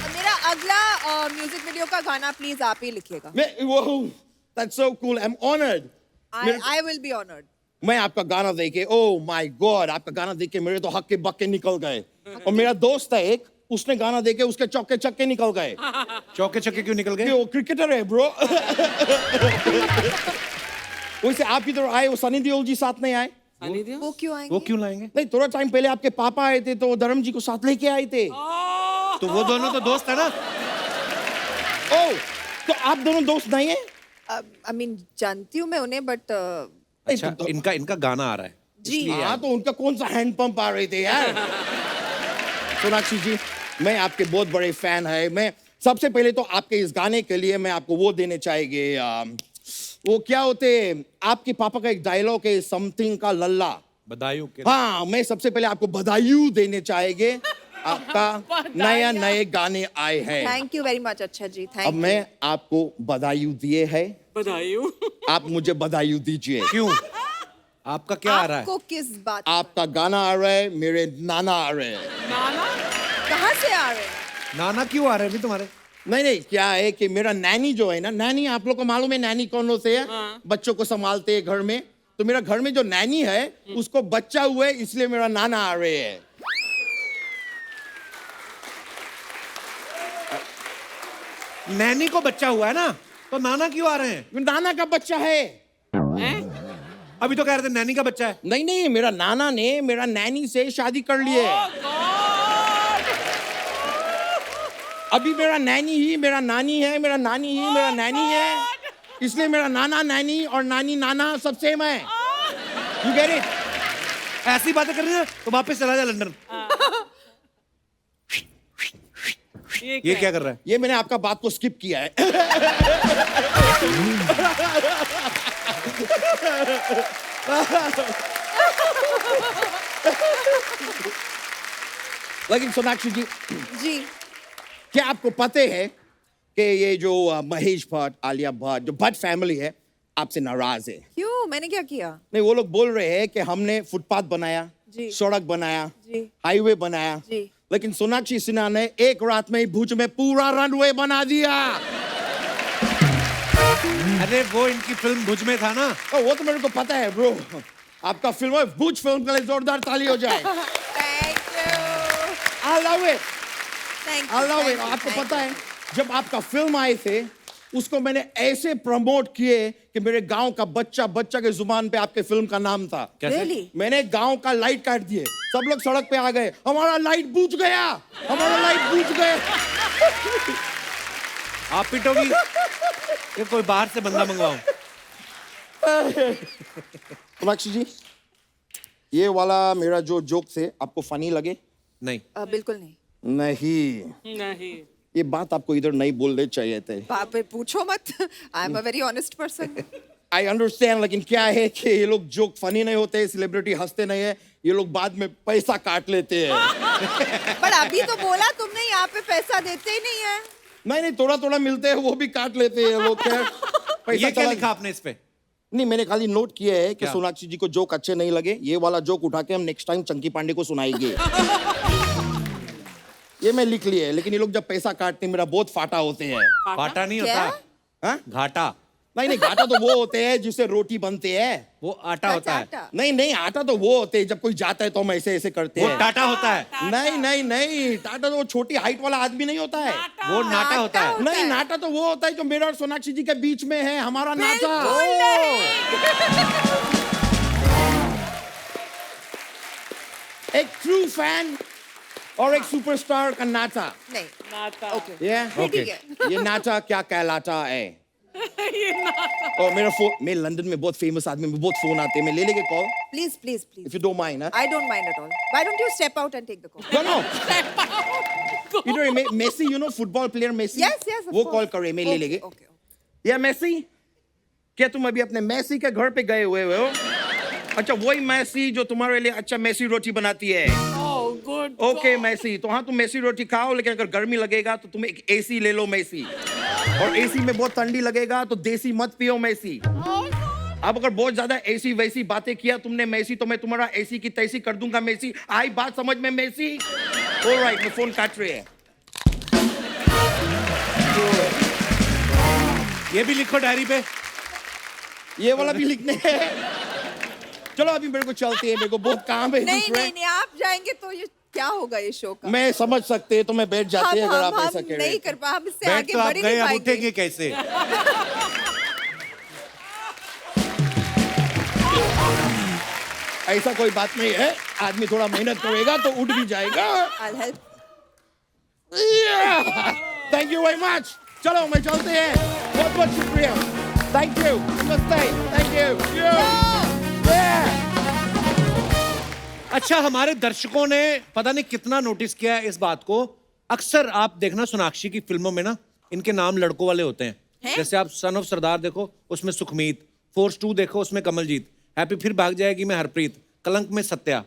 मेरा अगला म्यूजिक वीडियो का गाना प्लीज आप ही लिखिएगा। That's so cool. I'm honored. I will be honored. मैं आपका गाना देखे, oh my God, आपका गाना देख के मेरे तो हक्के बक्के निकल गए। और मेरा दोस्त है एक, उसने गाना देखे, उसके चौके चक्के निकल गए। चौके चक्के क्यों निकल गए? वो क्रिकेटर है ब्रो। वैसे आप इधर आए, वो सनी देओल जी साथ नहीं आए? वो क्यों आएंगे? वो क्यों लाएंगे? नहीं, थोड़ा टाइम पहले आपके पापा आए थे, तो धर्म जी को साथ लेके आए थे। तो वो दोनों तो दोस्त है ना। ओह, तो आप दोनों दोस्त नहीं है? I mean जानती हूँ मैं उन्हें, बट अच्छा, इनका गाना आ रहा है। जी हाँ, तो उनका कौन सा हैंड पंप आ रहे थे यार? सोनाक्षी जी, मैं आपके बहुत बड़े फैन है। मैं सबसे पहले तो आपके इस गाने के लिए मैं आपको वो देने चाहेंगे, वो क्या होते, आपके पापा का एक डायलॉग है, समथिंग का लल्ला। बधाई के। हाँ, मैं सबसे पहले आपको बधाई देने चाहेंगे, आपका नए गाने आए हैं। Thank you very much. अच्छा जी, अब थैंक मैं आपको बधाई दिए है, बधाई। आप मुझे बधाई दीजिए। क्यों? आपका क्या आ रहा है? आपको किस बात? आपका गाना आ रहा है, मेरे नाना आ रहे हैं। नाना कहाँ से आ रहे हैं? नाना क्यों आ रहे हैं भी तुम्हारे? नहीं, क्या है कि मेरा नैनी जो है ना, नैनी आप लोग को मालूम है नैनी कौन होते हैं? बच्चों को संभालते हैं घर में। तो मेरा घर में जो नैनी है, उसको बच्चा हुआ है, इसलिए मेरा नाना आ रहे हैं। नैनी को बच्चा हुआ है ना, तो नाना क्यों आ रहे हैं? नाना का बच्चा है। अभी तो कह रहे थे नैनी का बच्चा है। नहीं, मेरा नाना ने मेरा नैनी से शादी कर लिए। अभी मेरा नैनी ही मेरा नानी है, मेरा नानी ही मेरा नैनी है, इसलिए मेरा नाना नैनी और नानी नाना सब सेम है। You get it? ऐसी बातें कर रही है तो वापस चला जा लंदन। ये क्या कर रहा है? ये मैंने आपका बात को स्किप किया है। लेकिन सोनाक्षी जी, जी क्या आपको पता है कि ये जो महेश भट्ट, आलिया भट्ट, जो भट्ट फैमिली है, आपसे नाराज है? क्यों? मैंने क्या किया? नहीं, वो लोग बोल रहे हैं कि हमने फुटपाथ बनाया, जी। सड़क बनाया, जी। हाईवे बनाया, जी। लेकिन सोनाक्षी सिन्हा ने एक रात में ही भुज में पूरा रनवे बना दिया। अरे वो इनकी फिल्म भुज में था ना। वो तो मेरे को पता है ब्रो। आपका फिल्म है भुज, फिल्म के लिए जोरदार ताली हो जाए। Thank you, I love it. Thank I love it. आपको पता है जब आपका फिल्म आए थे उसको मैंने ऐसे प्रमोट किए कि मेरे गांव का बच्चा बच्चा के जुबान पे आपके फिल्म का नाम था। कैसे? Really? मैंने गांव का लाइट काट दिए, सब लोग सड़क पे आ गए, हमारा लाइट बुझ गया, हमारा लाइट बुझ गया। आप पिटोगी कि कोई बाहर से बंदा मंगवाऊं? सोनाक्षी जी, ये वाला मेरा जो जोक थे आपको फनी लगे? नहीं। बिल्कुल नहीं। नहीं, नहीं। ये बात आपको इधर नहीं बोलने चाहिए थे। बाप रे, पूछो मत। I am a very honest person. I understand, लेकिन क्या है कि ये लोग जोक फनी नहीं होते, सेलिब्रिटी हंसते नहीं है, ये लोग बाद में पैसा काट लेते हैं। पर अभी तो बोला तुमने यहाँ पे पैसा देते ही नहीं है। नहीं, थोड़ा थोड़ा मिलते हैं, वो भी काट लेते हैं लोग। क्या पैसा ये क्या चला- लिखा आपने इस पे? नहीं, मैंने खाली नोट किया है कि क्या? सोनाक्षी जी को जोक अच्छे नहीं लगे, ये वाला जोक उठा के हम नेक्स्ट टाइम चंकी पांडे को सुनाएंगे। ये मैं लिख लिया है, लेकिन ये लोग जब पैसा काटते हैं मेरा बहुत फाटा होते हैं। फाटा नहीं क्या? होता, हाँ? घाटा। नहीं, घाटा तो वो होते हैं जिससे रोटी बनते हैं। वो आटा होता है। आटा। नहीं, आटा तो वो होते हैं जब कोई जाता है तो हम ऐसे ऐसे करते वो हैं। टाटा होता है। नहीं, टाटा तो वो छोटी हाइट वाला आदमी नहीं होता है। वो नाटा होता है। नहीं, नाटा तो वो होता है जो मेरा और सोनाक्षी जी के बीच में है, हमारा नाटा। एक ट्रू फैन और एक सुपरस्टार का नाटा। नहीं। नाता। ओके। ये ठीक है। ये नाटा क्या कहलाता है? और मेरा फोन, मैं लंदन में बहुत फेमस आदमी, में बहुत फोन आते हैं, मैं ले लेके call, please please please. If you don't mind. I don't mind at all. Why don't you step out and take the call? No. You know Messi, you know football player Messi? Yes, yes, of वो course. Call करे, मैं ले लेंगे। Okay. या मैसी, क्या तुम अभी अपने मैसी के घर पे गए हुए हो? अच्छा, वही मैसी जो तुम्हारे लिए अच्छा मैसी रोटी बनाती है। Oh, good. ओके मैसी, तो हाँ तुम मैसी रोटी खाओ, लेकिन अगर गर्मी लगेगा तो तुम एक एसी ले लो मैसी, और एसी में बहुत ठंडी लगेगा तो देसी मत पियो मैसी। अब अगर बहुत ज्यादा ऐसी वैसी बातें किया तुमने मैसी, तो मैं तुम्हारा ऐसी की तैसी कर दूंगा मैसी। आई बात समझ में मैसी? ऑलराइट, मैं फोन काट रही है। ये भी लिखो डायरी पे। ये वाला भी लिखने हैं। चलो अभी मेरे को चलती है, मेरे को बहुत काम है नहीं दूसरे। नहीं नहीं, आप जाएंगे तो ये क्या होगा ये शो का? मैं समझ सकते हैं, तो मैं बैठ जाती है अगर आप हम ऐसा कह रहे नहीं हैं। कर पा, हम इससे बैठ आगे तो आप बढ़ ही गए, नहीं अब पाएंगे। उठेंगे कैसे? ऐसा कोई बात नहीं है, आदमी थोड़ा मेहनत करेगा तो उठ भी जाएगा। I'll help. Thank you very much. चलो मैं चलते हैं, बहुत बहुत शुक्रिया। थैंक यू, नमस्ते, थैंक यू। अच्छा, हमारे दर्शकों ने पता नहीं कितना नोटिस किया है इस बात को। अक्सर आप देखना सोनाक्षी की फिल्मों में ना, इनके नाम लड़कों वाले होते हैं। जैसे आप सन ऑफ सरदार देखो, उसमें सुखमीत, फोर्स 2 देखो, उसमें कमलजीत, हैप्पी फिर भाग जाएगी में हरप्रीत, कलंक में सत्या।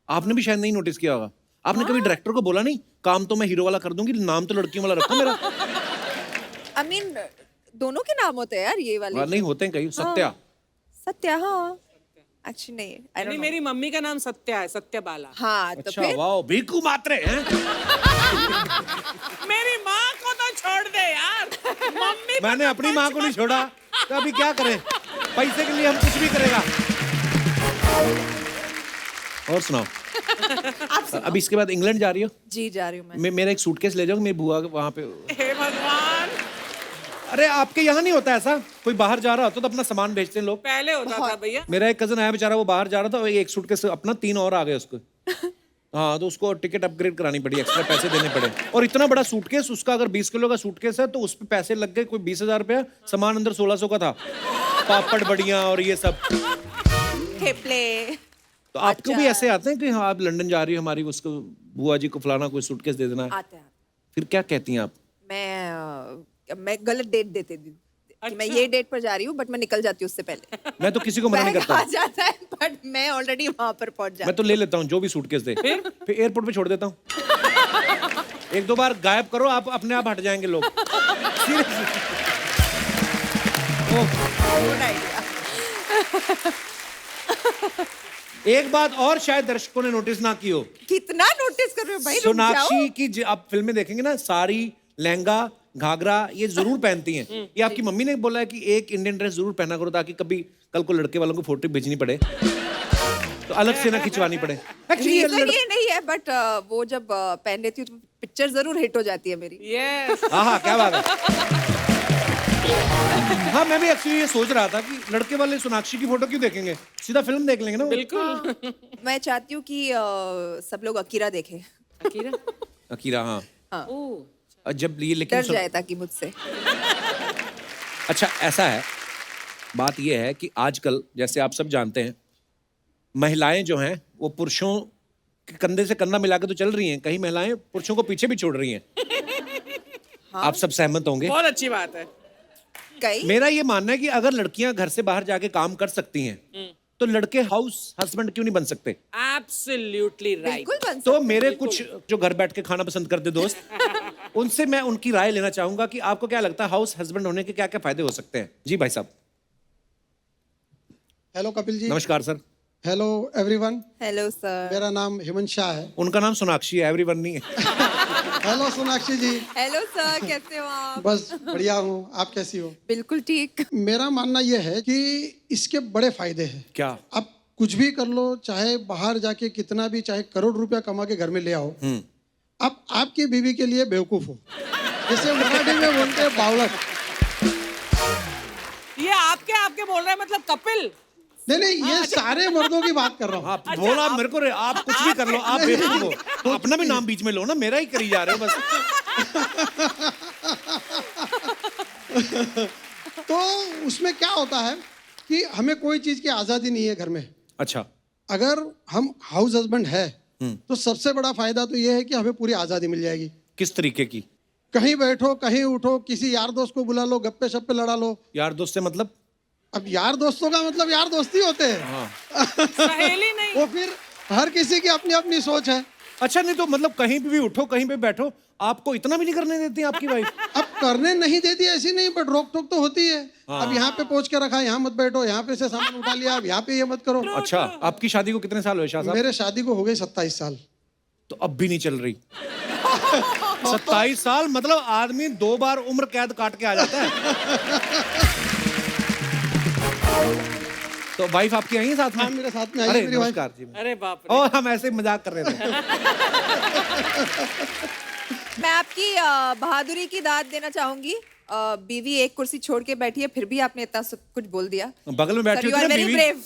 आपने भी शायद नहीं नोटिस किया होगा। आपने कभी डायरेक्टर को बोला नहीं, काम तो मैं हीरो वाला कर दूंगी, नाम तो लड़कियों वाला रखो मेरा? I mean, दोनों के नाम होते हैं यार ये वाले। नहीं होते हैं कहीं। सत्या। सत्या, हाँ। एक्चुअली नहीं, I don't नहीं, know. मेरी मम्मी का नाम सत्या है, सत्यबाला। हाँ, तो अच्छा, फिर वाह, भीखू मात्रे हैं। मेरी माँ को तो छोड़ दे यार, मम्मी को मैंने तो अपनी माँ को नहीं छोड़ा, तो अभी क्या करें? पैसे के लिए हम कुछ भी करेगा। और सुनाओ। अभी इसके बाद इंग्लैंड जा रही हो? जी जा रही हूँ मैं। मेरा एक सूटकेस ले जाओ, मेरी बुआ वहां पे। हे भगवान, अरे आपके यहाँ नहीं होता ऐसा? कोई बाहर जा रहा होता तो अपना सामान भेजते हैं लोग। पहले होता था भैया। मेरा एक कजन आया बेचारा, वो बाहर जा रहा था, वो एक सूटकेस अपना 3 और आ गए उसको। हाँ, तो उसको टिकट अपग्रेड करानी पड़ी, एक्स्ट्रा पैसे देने पड़े। और इतना बड़ा सूटकेस, उसका अगर 20 किलो का सूटकेस है तो उस पे पैसे लग गए कोई 20,000 रुपया, सामान अंदर 1600 का था, पापड़ बड़ियां और ये सब। ठेपले। तो आपको भी ऐसे आते हैं कि हाँ आप लंदन जा रही हो, हमारी उसको बुआ जी को फलाना कोई सूटकेस दे देना है? आते हैं। फिर क्या कहती हैं आप? मैं गलत डेट देती थी कि मैं ये डेट पर जा रही हूँ, बट मैं निकल जाती हूँ उससे पहले। मैं तो किसी को मना नहीं बैग करता। आ जाता है, बट मैं ऑलरेडी वहां पर पहुंच जाती मैं तो ले लेता हूँ जो भी सूटकेस दे, फिर एयरपोर्ट पे छोड़ देता हूँ। 1-2 बार गायब करो, आप अपने आप हट जाएंगे लोग। Seriously। हूँ। Good idea. एक बात और शायद दर्शकों ने नोटिस ना की हो। कितना नोटिस कर रहे हो भाई, रुक जाओ। सोनाक्षी की आप फिल्में देखेंगे ना, साड़ी, लहंगा, घाघरा ये जरूर पहनती हैं। ये आपकी मम्मी ने बोला है कि एक इंडियन ड्रेस जरूर पहना करो ताकि कभी कल को लड़के वालों को फोटो भेजनी पड़े तो अलग से ना खिंचवानी पड़े। एक्चुअली रीजन ये नहीं है, बट वो जब पहन लेती हूँ तो पिक्चर जरूर हिट हो जाती है मेरी। यस हाँ क्या बात है। हाँ मैं भी एक्चुअली ये सोच रहा था कि लड़के वाले सोनाक्षी की फोटो क्यों देखेंगे, सीधा फिल्म देख लेंगे ना। बिल्कुल। मैं चाहती हूँ कि सब लोग अकीरा देखें। अकीरा अकीरा हाँ ओह जब ये लेकिन डर जाए ताकि मुझसे। अच्छा ऐसा है, बात ये है कि आजकल जैसे आप सब जानते हैं महिलाएं जो हैं वो पुरुषों के कंधे से कंधा मिला के तो चल रही हैं, कई महिलाएं पुरुषों को पीछे भी छोड़ रही हैं। आप सब सहमत होंगे। बहुत अच्छी बात है। कई मेरा ये मानना है कि अगर लड़कियां घर से बाहर जाके काम कर सकती हैं तो लड़के हाउस हस्बैंड क्यों नहीं बन सकते। Absolutely right. बिल्कुल बन तो सकते मेरे कुछ जो घर बैठ के खाना पसंद करते दोस्त उनसे मैं उनकी राय लेना चाहूंगा कि आपको क्या लगता है हाउस हस्बैंड होने के क्या क्या फायदे हो सकते हैं। जी भाई साहब। हेलो कपिल जी। नमस्कार sir. Hello everyone. Hello sir. मेरा नाम हेमंत शाह है। उनका नाम सोनाक्षी है, एवरीवन नहीं है। हेलो सोनाक्षी जी। हेलो सर, कैसे हो आप? बस बढ़िया हूँ, आप कैसी हो? बिल्कुल ठीक। मेरा मानना यह है कि इसके बड़े फायदे हैं। क्या? आप कुछ भी कर लो, चाहे बाहर जाके कितना भी, चाहे करोड़ रुपया कमा के घर में ले आओ, आप आपकी बीवी के लिए बेवकूफ हो, जैसे मराठी में बोलते हैं बावलट। ये आपके बोल रहे हैं मतलब कपिल। नहीं ये सारे मर्दों की बात कर रहा हूँ। आप बोलो, आप मेरे को आप कुछ भी कर लो, आप बेवकूफ हो। अपना भी नाम बीच में लो ना, मेरा ही करी जा रहे हो बस। तो उसमें क्या होता है कि हमें कोई चीज की आजादी नहीं है घर में। अच्छा। अगर हम हाउस हस्बैंड है तो सबसे बड़ा फायदा तो ये है कि हमें पूरी आजादी मिल जाएगी। किस तरीके की? कहीं बैठो, कहीं उठो, किसी यार दोस्त को बुला लो, गप्पे शप्पे लड़ा लो। यार दोस्त से मतलब? अब यार दोस्तों का मतलब यार दोस्ती होते हैं। सहेली नहीं। वो फिर हर किसी की अपनी अपनी सोच है। अच्छा नहीं तो मतलब कहीं भी उठो कहीं पे बैठो, आपको इतना भी नहीं करने देती आपकी वाइफ? अब करने नहीं देती ऐसी नहीं, बट रोक टोक तो होती है। अब यहाँ पे पहुंच के रखा, यहाँ मत बैठो, यहाँ पे से सामान उठा लिया, अब यहाँ पे ये मत करो। अच्छा आपकी शादी को कितने साल हुए शाह साहब? मेरे शादी को हो गई 27 साल। तो अब भी नहीं चल रही? 27 साल मतलब आदमी 2 बार उम्र कैद काट के आ जाता है। तो वाइफ आपकी आई है साथ में? हाँ मेरे साथ में आई अरे है मेरी वाइफ। नमस्कार जी। अरे बाप रे। और हम ऐसे ही मजाक कर रहे थे। मैं आपकी बहादुरी की दाद देना चाहूंगी। बीवी एक कुर्सी छोड़ के बैठी है, फिर भी आपने इतना सब कुछ बोल दिया। बगल में बैठी यू आर होती है वेरी बीवी, ब्रेव।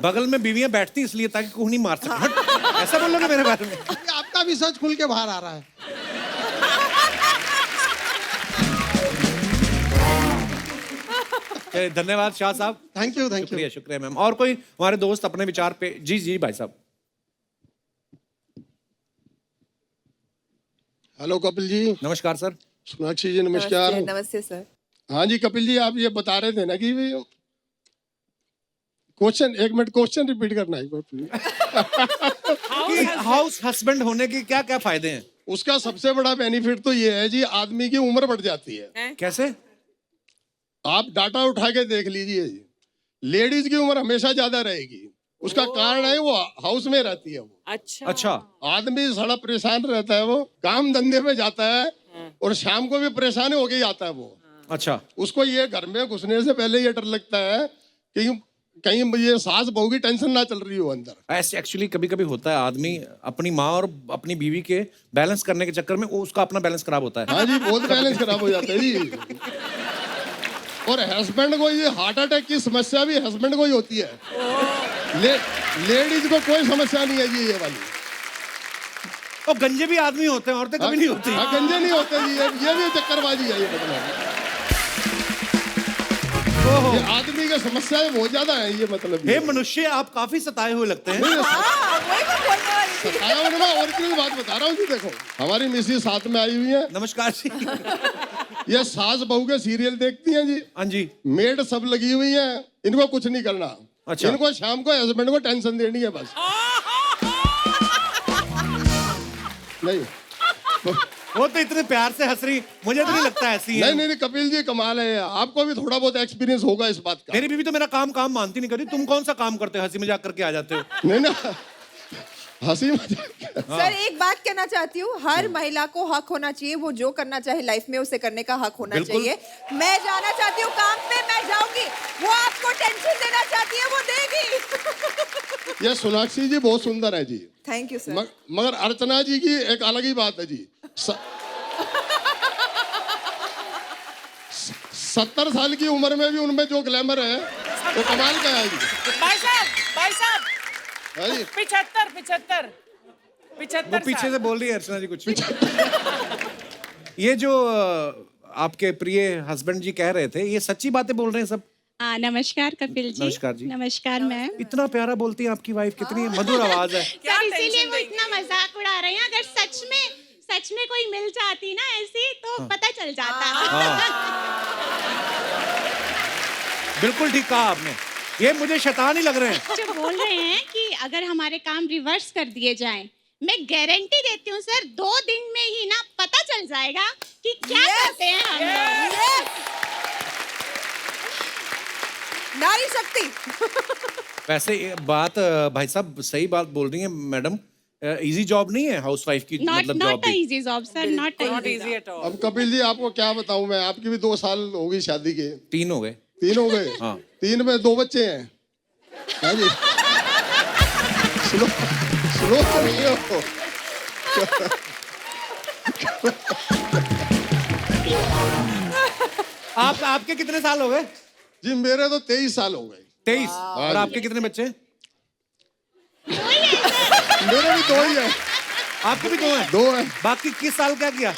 बगल में बीवियां बैठती इसलिए ताकि कोई नहीं मार सके। ऐसा बोलोगे मेरे बारे में? आपका भी सच खुल के बाहर आ रहा है। धन्यवाद शाह साहब। थैंक यू शुक्रिया शुक्रिया मैम। और कोई हमारे दोस्त अपने विचार पे? जी जी भाई साहब। हेलो कपिल जी। नमस्कार सर। सोनाक्षी जी नमस्कार। नमस्ते सर। हाँ जी कपिल जी, आप ये बता रहे थे ना कि क्वेश्चन, एक मिनट क्वेश्चन रिपीट करना है। हाउस हस्बैंड होने के क्या क्या फायदे हैं? उसका सबसे बड़ा बेनिफिट तो ये है जी, आदमी की उम्र बढ़ जाती है। कैसे? आप डाटा उठा के देख लीजिए जी, लेडीज की उम्र हमेशा ज्यादा रहेगी। उसका कारण है वो हाउस में रहती है वो। अच्छा। आदमी सड़ा परेशान रहता है, वो काम धंधे में जाता है और शाम को भी परेशान होके ही आता है वो। अच्छा। उसको ये घर में घुसने से पहले ये डर लगता है कि कहीं ये सास बहू की टेंशन ना चल रही हो अंदर। ऐसे एक्चुअली कभी कभी होता है, आदमी अपनी माँ और अपनी बीवी के बैलेंस करने के चक्कर में वो उसका अपना बैलेंस खराब होता है। हाँ जी, बहुत बैलेंस खराब हो जाता है जी। और हस्बैंड को ये हार्ट अटैक की समस्या भी हस्बैंड को ही होती है। लेडीज को कोई समस्या नहीं है जी ये वाली। और गंजे भी आदमी होते हैं, औरतें कभी नहीं होती। हाँ, गंजे नहीं होते जी, ये भी चक्करबाजी है ये मतलब। ये आदमी की समस्याएं बहुत ज्यादा है ये मतलब। हे मनुष्य, आप काफी सताए हुए लगते हैं। सताया हूं ना, ओरिजिनल बात बता रहा हूँ जी। देखो हमारी मिसेज साथ में आई हुई है। नमस्कार जी। ये सास बहू के सीरियल देखती हैं जी। हाँ जी। मेड सब लगी हुई है, इनको कुछ नहीं करना। अच्छा। इनको शाम को हस्बैंड को टेंशन देनी है बस। नहीं वो तो इतने प्यार से हंस रही, मुझे तो नहीं लगता ऐसी है। नहीं कपिल जी कमाल है, आपको भी थोड़ा बहुत एक्सपीरियंस होगा इस बात का। मेरी बीवी तो मेरा काम मानती नहीं करती। तुम कौन सा काम करते हो, हंसी मजाक करके आ जाते हो? नहीं ना, हंसी मजाक सर एक बात कहना चाहती हूँ, हर महिला को हक होना चाहिए, वो जो करना चाहे लाइफ में उसे करने का हक होना बिल्कुल। चाहिए। मैं जाना चाहती हूँ काम पे, मैं जाऊंगी। वो आपको टेंशन देना चाहती है, वो देगी। ये सोनाक्षी जी बहुत सुंदर है जी। Thank you sir. मगर अर्चना जी की एक अलग ही बात है जी। 70 साल की उम्र में भी उनमें जो ग्लैमर है वो कमाल का है जी। भाई साहब है जी। 75 वो पीछे से बोल रही है अर्चना जी कुछ। ये जो आपके प्रिय हस्बैंड जी कह रहे थे, ये सच्ची बातें बोल रहे हैं सब? नमस्कार कपिल जी। नमस्कार जी। नमस्कार मैम। इतना प्यारा बोलती है आपकी वाइफ, कितनी मधुर आवाज है। क्या सर इसीलिए टेंशन वो देंगे? इतना मजाक उड़ा रहे हैं। अगर सच में कोई मिल जाती ना ऐसी तो पता चल जाता। बिल्कुल ठीक कहा आपने। ये मुझे शैतान ही लग रहे हैं। जो बोल रहे हैं कि अगर हमारे काम रिवर्स कर दिए जाएं, मैं गारंटी देती हूँ सर 2 दिन में ही ना पता चल जाएगा कि क्या करते हैं हम लोग। नारी शक्ति। वैसे ये बात भाई साहब सही बात बोल रही है मैडम। इजी जॉब नहीं है हाउसवाइफ की, मतलब जॉब नॉट भी। Easy job sir, not easy. अब कपिल जी आपको क्या बताऊं मैं, आपकी भी 2 साल हो गई शादी के। 3 हो गए। 3 हो गए। हाँ। 3 में 2 बच्चे हैं। हाँ जी। स्लो तो नहीं हो। आपके कितने साल हो गए? जी मेरे तो 23 साल हो गए। 23। और आपके कितने बच्चे? मेरे भी 2 ही है। आपके भी 2 हैं? 2 है। बाकी 21 साल क्या किया?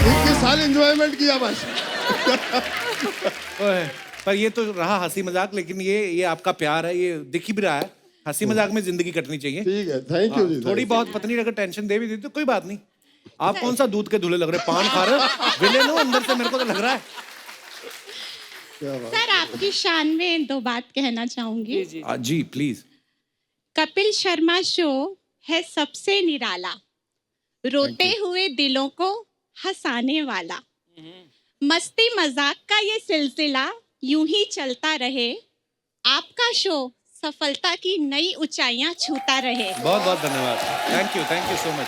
21 साल एंजॉयमेंट किया बस। ओए, पर ये तो रहा हंसी मजाक, लेकिन ये आपका प्यार है, ये दिख ही भी रहा है। हंसी मजाक में जिंदगी कटनी चाहिए। ठीक है, थैंक यू जी। थोड़ी बहुत पत्नी अगर टेंशन दे भी दी तो कोई बात नहीं। आप कौन सा दूध के धुले लग रहे, पान खा रहे हो? विलेन हो अंदर से, मेरे को तो लग रहा है। सर आपकी शान में 2 बात कहना चाहूंगी। जी प्लीज। कपिल शर्मा शो है सबसे निराला, रोते हुए दिलों को हंसाने वाला। मस्ती मजाक का ये सिलसिला यूं ही चलता रहे। आपका शो सफलता की नई ऊंचाइयां छूता रहे। बहुत बहुत धन्यवाद। Thank you so much.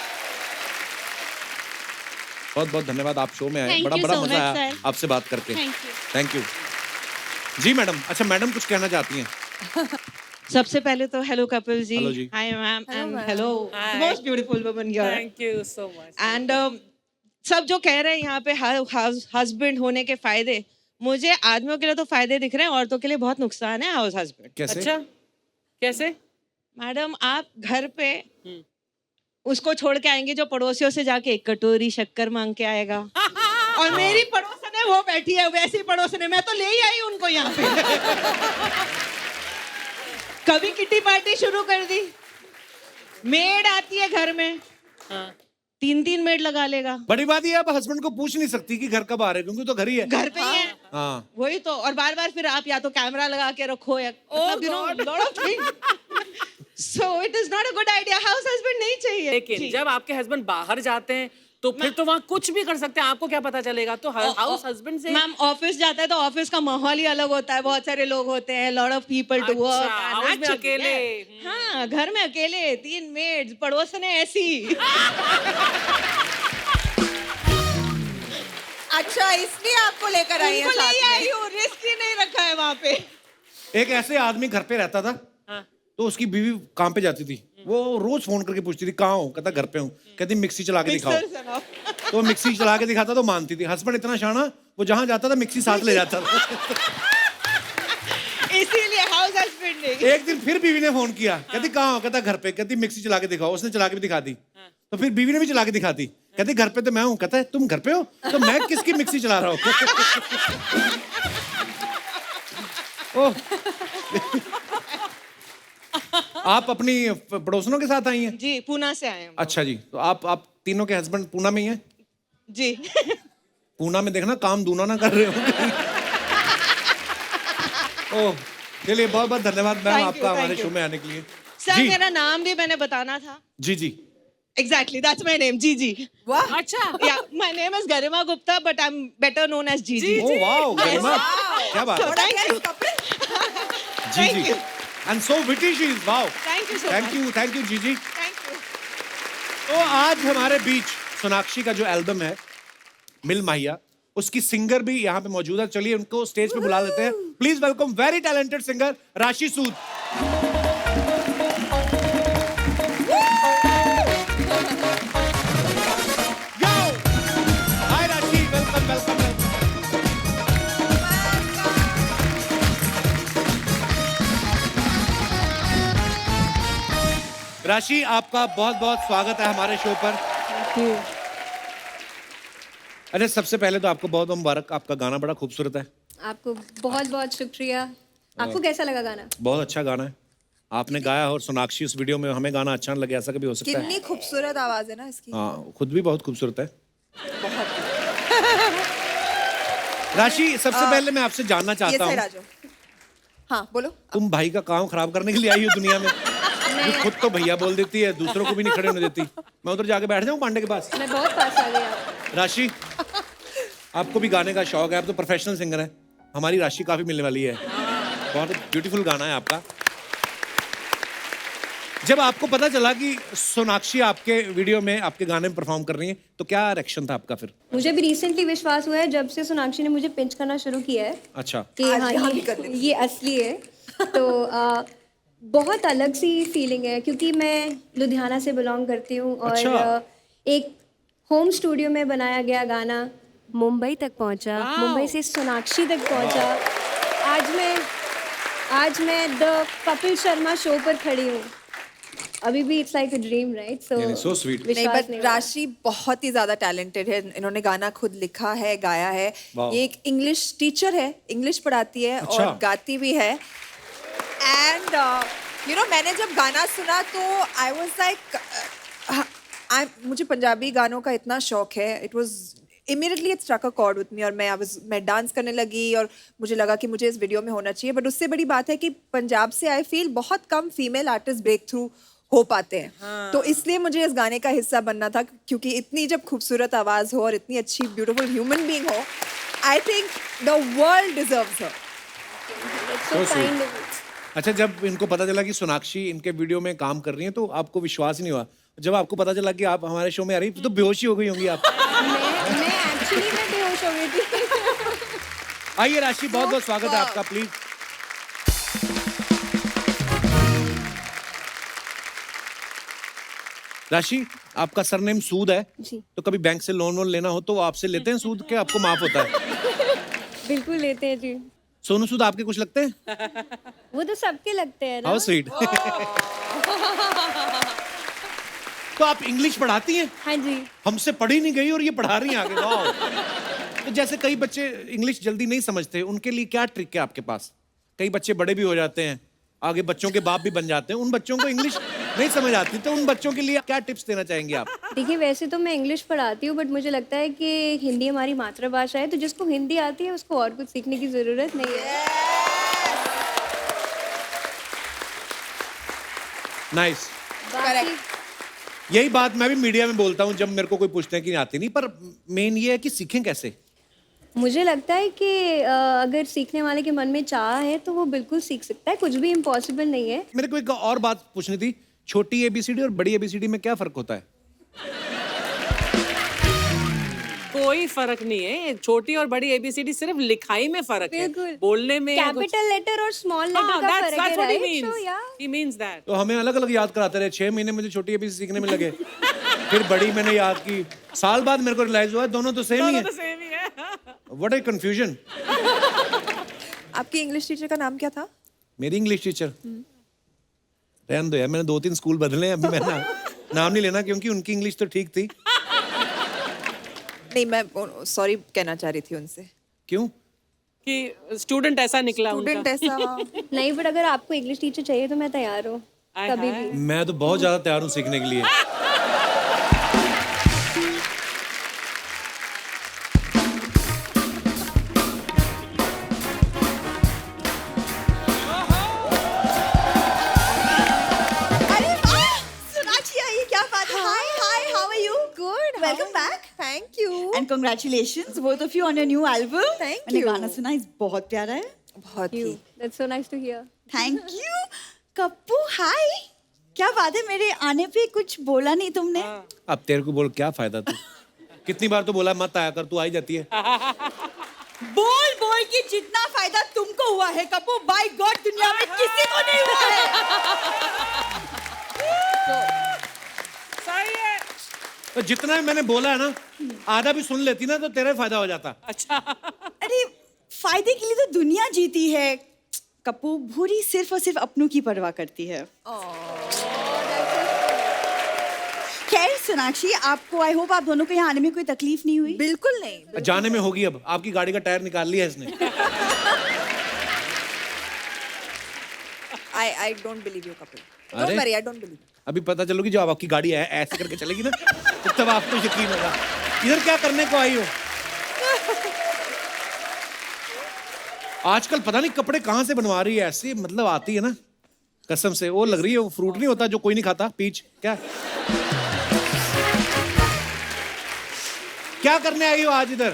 बहुत बहुत धन्यवाद। आप शो में आए, Thank बड़ा you बड़ा so मजा much, आया sir. आपसे बात करके। Thank you. जी मैडम। अच्छा मैडम कुछ कहना चाहती हैं? सबसे पहले तो हेलो कपिल जी। हेलो जी। Hi ma'am and hello Hi. Most beautiful woman here. Thank you so much. And सब जो कह रहे हैं यहाँ पे हस्बैंड होने के फायदे, मुझे आदमियों के लिए तो फायदे दिख रहे हैं, औरतों के लिए बहुत नुकसान है हाउस हस्बैंड। कैसे? अच्छा कैसे? मैडम आप घर पे उसको छोड़ के आएंगे जो पड़ोसियों से जाके 1 कटोरी शक्कर मांग के आएगा। और मेरी पड़ोसन है वो बैठी है, वैसी पड़ोसन है, मैं तो ले ही आई उनको यहाँ पे। कभी किटी पार्टी शुरू कर दी, मेड आती है घर में, 3 मेड लगा लेगा। बड़ी बात ये आप हस्बैंड को पूछ नहीं सकती कि घर कब आ रहे, क्योंकि तो घर ही है। घर पे ही है। हाँ। वही तो। और बार बार फिर आप या तो कैमरा लगा के रखो या so it is not a good idea. House husband नहीं चाहिए। लेकिन जब आपके हस्बैंड बाहर जाते हैं तो फिर तो वहाँ कुछ भी कर सकते हैं, आपको क्या पता चलेगा? तो हाउस हस्बैंड से मैम ऑफिस जाता है तो ऑफिस का माहौल ही अलग होता है, बहुत सारे लोग होते हैं, lot of people to work. House में अकेले। हाँ घर में अकेले, 3 मेड्स, पड़ोसन है ऐसी। अच्छा इसलिए आपको लेकर आई है उनको साथ ले में। आई हूँ, रिस्क ही नहीं रखा है वहाँ पे। एक ऐसे आदमी घर पे रहता था, तो उसकी बीवी काम पे जाती थी, वो रोज फोन करके पूछती थी कहाँ हो, कहता घर पे हूँ, कहती मिक्सी चला के दिखाओ, तो मिक्सी चला के दिखाता तो मानती थी। हस्बैंड इतना शाना, वो जहाँ जाता था मिक्सी साथ ले जाता था। इसीलिए हाउस हस्बैंड नहीं। एक दिन फिर बीवी ने फोन किया, कहती कहाँ हो, कहता घर पे, कहती मिक्सी चला के दिखाओ, उसने चला के भी दिखा दी। तो फिर बीवी ने भी चला के दिखा दी, कहती घर पे तो मैं हूँ, कहता है तुम घर पे हो तो मैं किसकी मिक्सी चला रहा हूँ। ओह आप अपनी पड़ोसनों के साथ आई हैं? जी पूना से आए हैं। अच्छा जी, तो आप तीनों के हस्बैंड पूना में ही हैं? जी। पूना में देखना काम दूना ना कर रहे हो। ओह चलिए बहुत बहुत धन्यवाद मैम आपका हमारे शो में आने के लिए। सर मेरा नाम भी मैंने बताना था। जी जी। Exactly, that's my name, Gigi. वाह अच्छा। Yeah, my name is Garima Gupta, but I'm better known as Gigi. Oh wow Garima, क्या बात है। Thank you. Ji ji. And so witty she is. Wow. Thank you so Thank much. you, thank you, Gigi. Thank you. तो आज हमारे बीच सोनाक्षी का जो album है मिल माहिया, उसकी सिंगर भी यहाँ पे मौजूद है. चलिए उनको स्टेज पे बुला लेते हैं. Please welcome very talented singer राशि सूद. Yo! Hi Rashi, welcome. राशि, आपका बहुत बहुत स्वागत है हमारे शो पर. अरे सबसे पहले तो आपको बहुत मुबारक, आपका गाना बड़ा खूबसूरत है. आपको बहुत बहुत शुक्रिया. आपको कैसा लगा गाना? बहुत अच्छा गाना है आपने गाया. और सोनाक्षी उस वीडियो में हमें गाना अच्छा न लगे, ऐसा कभी हो सकता है? कितनी खूबसूरत आवाज है ना इसकी. हाँ, खुद भी बहुत खूबसूरत है. राशि, सबसे पहले मैं आपसे जानना चाहता हूँ, हाँ बोलो. तुम भाई का काम खराब करने के लिए आई हो दुनिया में? ये खुद तो भैया बोल देती है, दूसरों को भी नहीं खड़े होने देती. मैं उधर जाके बैठ जाऊँ पांडे के पास? मैं बहुत पास आ गई आप. राशि, आपको भी गाने का शौक है, आप तो प्रोफेशनल सिंगर हैं. हमारी राशि काफी मिलने वाली है. बहुत ब्यूटीफुल गाना है आपका. जब आपको पता चला कि सोनाक्षी आपके वीडियो में आपके गाने में परफॉर्म कर रही है, तो क्या रिएक्शन था आपका फिर? मुझे भी रिसेंटली विश्वास हुआ है जब से सोनाक्षी ने मुझे पिंच करना शुरू किया है अच्छा. कि हाँ ये असली है. तो बहुत अलग सी फीलिंग है क्योंकि मैं लुधियाना से बिलोंग करती हूँ और अच्छा। एक होम स्टूडियो में बनाया गया गाना मुंबई तक पहुँचा, मुंबई से सोनाक्षी तक पहुँचा. आज मैं द कपिल शर्मा शो पर खड़ी हूँ. अभी भी it's like a dream, right? So sweet. नहीं, बट राशि बहुत ही ज्यादा टैलेंटेड है. इन्होंने गाना खुद लिखा है, गाया है. ये एक इंग्लिश टीचर है, इंग्लिश पढ़ाती है और गाती भी है. एंड यू नो, मैंने जब गाना सुना तो आई वाज लाइक, मुझे पंजाबी गानों का इतना शौक है. It was immediately it struck a chord with me और मैं डांस करने लगी और मुझे लगा कि मुझे इस वीडियो में होना चाहिए. बट उससे बड़ी बात है कि पंजाब से आई फील बहुत कम फीमेल आर्टिस्ट ब्रेक थ्रू हो पाते हैं. तो इसलिए मुझे इस गाने का हिस्सा बनना था क्योंकि इतनी जब खूबसूरत आवाज हो और इतनी अच्छी ब्यूटीफुल ह्यूमन बीइंग हो, I think the world deserves her. अच्छा, जब इनको पता चला कि सोनाक्षी इनके वीडियो में काम कर रही है तो आपको विश्वास ही नहीं हुआ? जब आपको पता चला कि आप हमारे शो में आ रही तो बेहोश ही हो गई होंगी आप? मैं एक्चुअली बेहोश हो गई थी. आइए राशि, बहुत बहुत स्वागत है आपका. प्लीज. राशि, आपका सरनेम सूद है जी. तो कभी बैंक से लोन वोन लेना हो तो आपसे लेते हैं सूद के आपको माफ होता है? बिल्कुल लेते हैं जी. सोनू सूद आपके कुछ लगते हैं? वो तो सबके लगते हैं ना. How sweet. तो आप इंग्लिश पढ़ाती हैं? हाँ जी. हमसे पढ़ी नहीं गई और ये पढ़ा रही हैं आगे. वाह. तो जैसे कई बच्चे इंग्लिश जल्दी नहीं समझते, उनके लिए क्या ट्रिक है आपके पास? कई बच्चे बड़े भी हो जाते हैं, आगे बच्चों के बाप भी बन जाते हैं, उन बच्चों को इंग्लिश नहीं समझ आती, तो उन बच्चों के लिए क्या टिप्स देना चाहेंगे आप? देखिए, वैसे तो मैं इंग्लिश पढ़ाती हूँ बट मुझे लगता है कि हिंदी हमारी मातृभाषा है, तो जिसको हिंदी आती है उसको और कुछ सीखने की जरूरत नहीं है. नाइस. करेक्ट. यही बात मैं भी मीडिया में बोलता हूँ जब मेरे को कोई पूछते हैं कि आती नहीं, पर मेन ये है कि सीखें कैसे. मुझे लगता है कि अगर सीखने वाले के मन में चाह है तो वो बिल्कुल सीख सकता है. कुछ भी इम्पॉसिबल नहीं है. मेरे को एक और बात पूछनी थी, छोटी एबीसीडी और बड़ी एबीसीडी में क्या फर्क होता है? कोई फर्क नहीं है. छोटी और बड़ी एबीसीडी सिर्फ लिखाई में फर्क है, बोलने में कैपिटल लेटर और स्मॉल लेटर का फर्क है, राइट? सो या ही मींस दैट. तो हमें अलग अलग याद कराते रहे. 6 महीने मुझे छोटी एबीसीडी सीखने में लगे, फिर बड़ी मैंने याद की. साल बाद मेरे को रियलाइज हुआ दोनों तो सेम ही है. What a confusion. आपकी इंग्लिश टीचर का नाम क्या था? मेरी इंग्लिश टीचर, रहने दो यार, मैंने 2-3 स्कूल बदले हैं. अभी मैं नाम नहीं लेना क्योंकि उनकी इंग्लिश तो ठीक थी. नहीं, मैं सॉरी कहना चाह रही थी उनसे. क्यों? कि स्टूडेंट ऐसा निकला उनका. स्टूडेंट ऐसा नहीं, बट अगर आपको इंग्लिश टीचर चाहिए तो मैं तैयार हूँ कभी भी. मैं तो बहुत ज्यादा तैयार हूँ सीखने के लिए. अरे वाह, सोनाक्षी आई, क्या बात है. Hi, how are you? Good. Welcome back. Thank you. And congratulations both of you on your new album. Thank मैंने you. गाना सुना, इस बहुत प्यारा है. बहुत ही. That's so nice to hear. Thank you. Kappu hi, क्या बात है, मेरे आने पे कुछ बोला नहीं तुमने? अब तेरे को बोल क्या फायदा तू? कितनी बार तो बोला मत आया कर, तू आई जाती है। बोल बोल कि जितना फायदा तुमको हुआ है कप्पू, बाय गॉड दुनिया में किसी को नहीं हुआ है। सही है। तो जितना भी मैंने बोला है ना, आधा भी सुन लेती ना तो तेरा फायदा हो जाता। अच्छा। अरे फायदे के लिए तो दुनिया जीती है कप्पू, भूरी सिर्फ और सिर्फ अपनों की परवाह करती है। खैर सोनाक्षी, आपको आई होप आप दोनों को यहाँ आने में कोई तकलीफ नहीं हुई? बिल्कुल नहीं। जाने में होगी, अब आपकी गाड़ी का टायर निकाल लिया इसने। I don't believe you, Kapil. अरे? Don't worry, I don't believe. अभी पता चलोगी जब आपकी गाड़ी ऐसे करके चलेगी ना, तो तब आपको यकीन होगा। इधर क्या करने को आई हो? आजकल पता नहीं कपड़े कहाँ से बनवा रही है, ऐसे मतलब आती है ना कसम से। वो लग रही है वो फ्रूट नहीं होता जो कोई नहीं खाता, पीच। क्या करने आई हो आज इधर?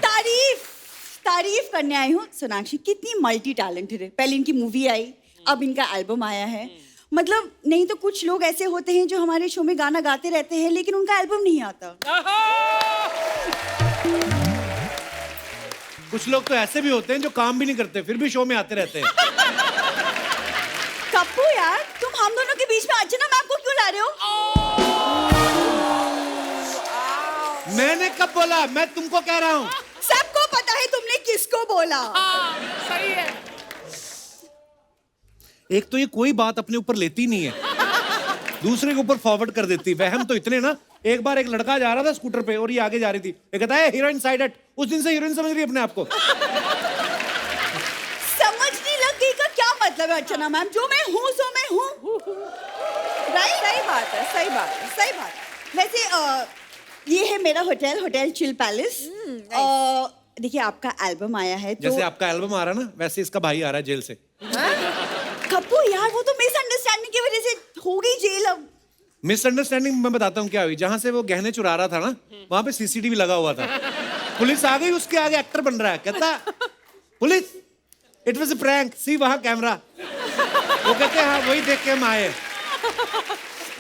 तारीफ करने आई हूँ। सोनाक्षी कितनी मल्टी टैलेंटेड है, पहले इनकी मूवी आई, अब इनका एल्बम आया है। मतलब नहीं तो कुछ लोग ऐसे होते हैं जो हमारे शो में गाना गाते रहते हैं लेकिन उनका एल्बम नहीं आता। कुछ लोग तो ऐसे भी होते हैं जो काम भी नहीं करते फिर भी शो में आते रहते हैं। कप्पू यार, तुम हम दोनों के बीच में अर्चना मैम को क्यों ला रहे हो? मैंने कब बोला? मैं तुमको कह रहा हूँ। सबको पता है तुमने किसको बोला। सही है। एक तो ये कोई बात अपने ऊपर लेती नहीं है, दूसरे के ऊपर फॉरवर्ड कर देती। वहम तो इतने ना, एक बार एक लड़का जा रहा था स्कूटर पे और ये आगे जा रही थी, ये कहता है हीरोइन साइड हट। उस दिन से हीरोइन समझ रही है अपने आप को। समझने लग गई का क्या मतलब है अर्चना मैम? जो मैं हूँ सो मैं हूँ। राइट, सही बात है, सही बात है, सही बात है। वैसे ये है मेरा होटल चिल पैलेस। देखिए आपका एल्बम आया है तो जैसे आपका एल्बम आ रहा ना, वैसे इसका भाई आ रहा है जेल से। कप्पू यार, वो तो मिसअंडरस्टैंडिंग की वजह से हो गई जेल। अब मिसअंडरस्टैंडिंग मैं बताता हूँ क्या हुई। जहां से वो गहने चुरा रहा था ना, वहां पे सीसीटीवी लगा हुआ था। पुलिस आ गई, उसके आगे एक्टर बन रहा है, कहता police it was a prank, see वहां कैमरा। वो कहते हैं हाँ वही देख के हम आए।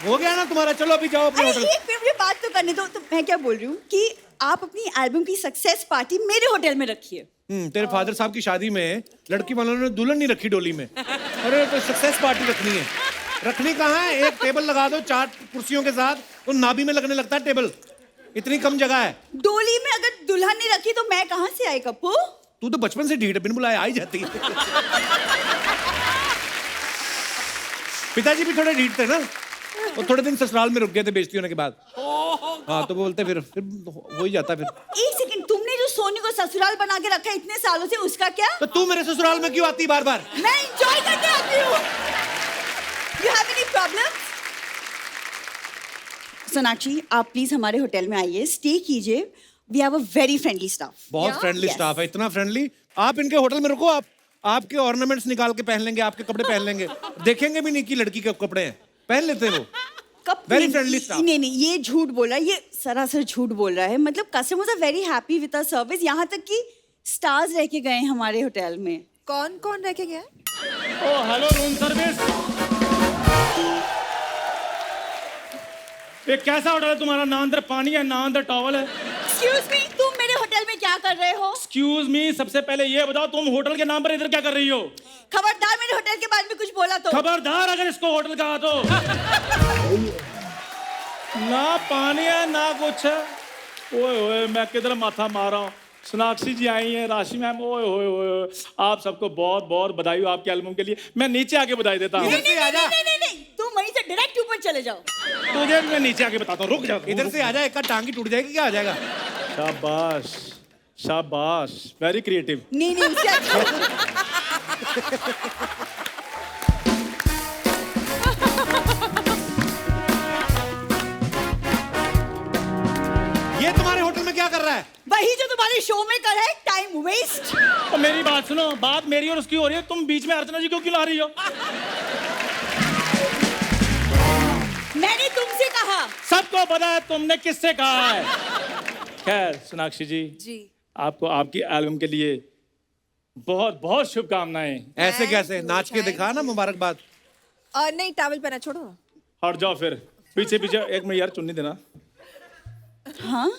हो गया ना तुम्हारा, चलो अभी जाओ अपने होटल। एक मिनट बात तो करने दो। तो मैं क्या बोल रही हूँ कि आप अपनी एल्बम की सक्सेस पार्टी मेरे होटल में रखिए। तेरे फादर साहब की शादी में लड़की वालों ने दुल्हन नहीं रखी डोली में। अरे तो सक्सेस पार्टी रखनी है। रखनी कहाँ है? एक टेबल लगा दो 4 कुर्सियों के साथ, तो नाभि में लगने लगता है टेबल, इतनी कम जगह है। डोली में अगर दुल्हन नहीं रखी तो मैं कहाँ से आई कप्पू? तू तो बचपन से ढीठ, बिन बुलाए आई जाती है। पिताजी भी थोड़े ढीठ थे ना, वो थोड़े दिन ससुराल में रुक गए थे बेइज्जती होने के बाद। हाँ तो बोलते फिर हो ही जाता। फिर एक सेकंड, तुमने जो सोनी को ससुराल बना के रखा है इतने सालों से, उसका क्या? तो तू मेरे ससुराल में क्यों आती बार बार? मैं एंजॉय करके आती हूँ। You have any problem? Sonakshi, आप प्लीज हमारे होटल में आइए, स्टे कीजिए। We have a very friendly staff. बहुत फ्रेंडली स्टाफ है, इतना फ्रेंडली। आप इनके होटल में रुको, आपके ऑर्नामेंट्स निकाल के पहन लेंगे, आपके कपड़े पहन लेंगे, देखेंगे भी नहीं कि लड़की के कपड़े हैं, पहन लेते हैं वो। Very friendly staff. नहीं, ये झूठ बोल रहा है, ये सरासर झूठ बोल रहा है। मतलब customers are very happy with our service. यहाँ तक कि स्टार्स रह के गए हमारे होटल में। कौन कौन रह के गया? ओ हेलो रूम सर्विस। ये कैसा होटल है तुम्हारा? ना अंदर पानी है ना अंदर टॉवल है। एक्सक्यूज मी, तुम मेरे होटल में क्या कर रहे हो? एक्सक्यूज मी, सबसे पहले ये बताओ तुम होटल के नाम पर इधर क्या कर रही हो? खबरदार मेरे होटल के बारे में कुछ बोला तो। खबरदार अगर इसको होटल कहा तो। ना पानी है ना कुछ है। ओए ओए, मैं किधर माथा मार रहा हूँ। सोनाक्षी जी आई हैं, राशि मैम, ओए ओए ओए, आप सबको बहुत बहुत बधाई हो आपके एल्बम के लिए। मैं नीचे आके बधाई देता हूँ। नहीं, तुम वहीं से डायरेक्ट ऊपर चले जाओ। तुझे भी मैं नीचे आके बताता हूँ, रुक जा। इधर से आजा, एक टांगी टूट जाएगी, क्या आ जाएगा? शाबाश शाबाश, वेरी क्रिएटिव। नहीं उससे अच्छा। ये तुम्हारे होटल में क्या कर रहा है? वही जो तुम्हारे शो में कर है, टाइम वेस्ट। तो मेरी बात सुनो, बात मेरी और उसकी हो रही है, तुम बीच में अर्चना जी को क्यों ला रही हो? मैंने तुमसे कहा। सबको पता है तुमने किससे कहा है। खैर सोनाक्षी जी, आपको आपकी एल्बम के लिए बहुत बहुत शुभकामनाएं। ऐसे कैसे? नाच के दिखा ना, मुबारकबाद। नहीं टॉवल पहना, छोड़ो ना। हट जाओ फिर, पीछे पीछे। एक मिनट यार, चुन्नी देना। हाँ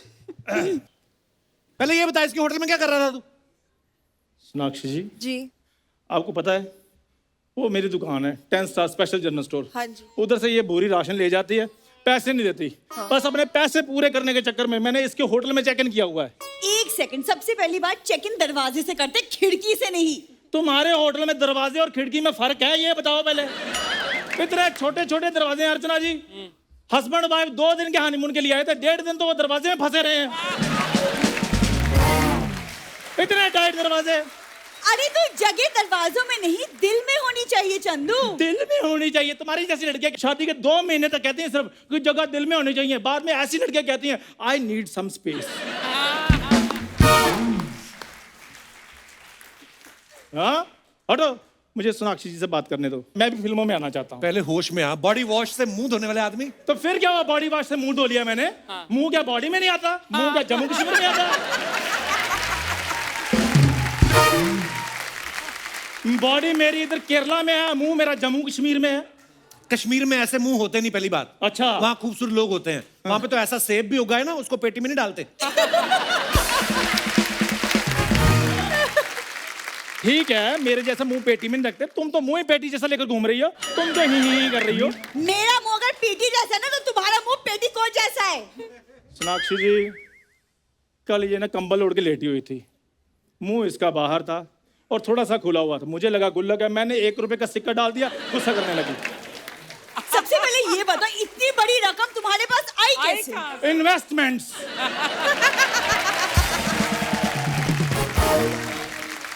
पहले ये बता, इसके होटल में क्या कर रहा था तू? सोनाक्षी जी, जी आपको पता है वो मेरी दुकान है 10 स्टार स्पेशल जनरल स्टोर। हाँ जी। उधर से ये बोरी राशन ले जाती है, पैसे नहीं देती। बस अपने पैसे पूरे करने के चक्कर में मैंने इसके होटल में चेक इन किया हुआ है। एक सेकंड, सबसे पहली बात चेक इन दरवाजे से करते, खिड़की से नहीं। तुम्हारे होटल में दरवाजे और खिड़की में फर्क है, ये बताओ पहले। इतने छोटे छोटे दरवाजे हैं अर्चना जी। हस्बैंड वाइफ 2 दिन के हनीमून के लिए आए थे, 1.5 दिन तो वो दरवाजे में फंसे रहे हैं। इतने टाइट दरवाजे। अरे तो जगह दरवाजों में नहीं, दिल में होनी चाहिए चंदू। दिल में होनी चाहिए। तुम्हारी जैसी लड़कियां शादी के 2 महीने तक कहती हैं सिर्फ कुछ जगह दिल में होनी चाहिए, बाद में ऐसी लड़कियां कहती हैं आई नीड सम स्पेस। हाँ हटो, मुझे सोनाक्षी जी से बात करने दो, मैं भी फिल्मों में आना चाहता हूँ। पहले होश में आ। बॉडी वॉश से मुंह धोने वाले आदमी। तो फिर क्या हुआ, बॉडी वॉश से मुंह धो लिया मैंने। मुंह क्या बॉडी में नहीं आता? मुंह क्या जम्मू कश्मीर में आता? बॉडी मेरी इधर केरला में है, मुंह मेरा जम्मू कश्मीर में है। कश्मीर में ऐसे मुंह होते नहीं, पहली बात। अच्छा, वहाँ खूबसूरत लोग होते हैं। वहाँ पे तो ऐसा सेब भी उगा है ना, उसको पेटी में नहीं डालते। ठीक है, मेरे जैसा मुंह पेटी में नहीं रखते। तुम तो मुंह ही पेटी जैसा लेकर घूम रही हो। तुम तो ही कर रही हो। मेरा मुंह अगर पेटी जैसा है ना, तो तुम्हारा मुंह पेटीकोट जैसा है। सोनाक्षी जी, कल ये ना कंबल ओढ़ के लेटी हुई थी, मुंह इसका बाहर था और थोड़ा सा खुला हुआ था। मुझे लगा गुल्लक है, मैंने 1 रुपए का सिक्का डाल दिया, गुस्सा करने लगी। सबसे पहले ये बताओ, इतनी बड़ी रकम तुम्हारे पास आई कैसे? इन्वेस्टमेंट्स।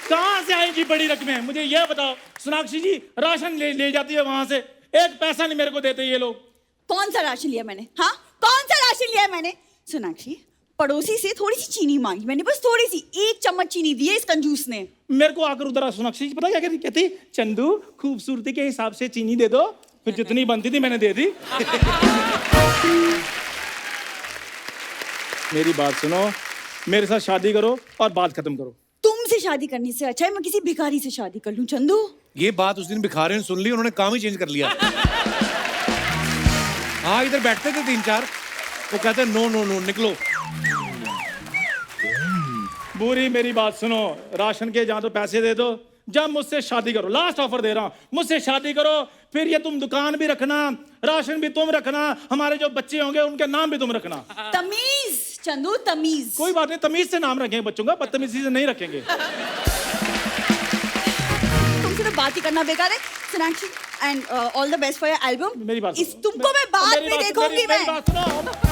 कहाँ से आएगी बड़ी रकमें, मुझे ये बताओ। सोनाक्षी जी, राशन ले जाती है वहां से, 1 पैसा नहीं मेरे को देते ये लोग। कौन सा राशन लिया मैंने? हाँ, कौन सा राशन लिया मैंने? सोनाक्षी, पड़ोसी से थोड़ी सी चीनी मांगी मैंने, बस थोड़ी सी, 1 चम्मच चीनी दी है इस कंजूस ने। मेरे को आकर उधर सोनाक्षी जी पता क्या कहती, चंदू खूबसूरती के हिसाब से चीनी दे दो। फिर जितनी बनती थी मैंने दे दी। मेरी बात सुनो, मेरे साथ शादी करो और बात खत्म करो। तुमसे शादी करने से अच्छा है मैं किसी भिखारी से शादी कर लूं चंदू। ये बात उस दिन भिखारी ने सुन ली, उन्होंने काम ही चेंज कर लिया। हाँ, इधर बैठते थे 3-4, वो कहते नो नो नो निकलो। बुरी मेरी बात सुनो, राशन के जहां तो पैसे दे दो, जब मुझसे शादी करो, लास्ट ऑफर दे रहा हूं, मुझसे शादी करो, फिर ये तुम दुकान भी रखना, राशन भी तुम रखना, हमारे जो बच्चे होंगे उनके नाम भी तुम रखना। तमीज चंदू, तमीज। कोई बात नहीं, तमीज से नाम रखेंगे बच्चों का, बदतमीजी से नहीं रखेंगे। तुमसे तो बात ही करना बेकार है। Sonakshi, and all the best for your album. मेरी बात तुमको मैं बाद में देखूंगी। मेरी बात सुनो।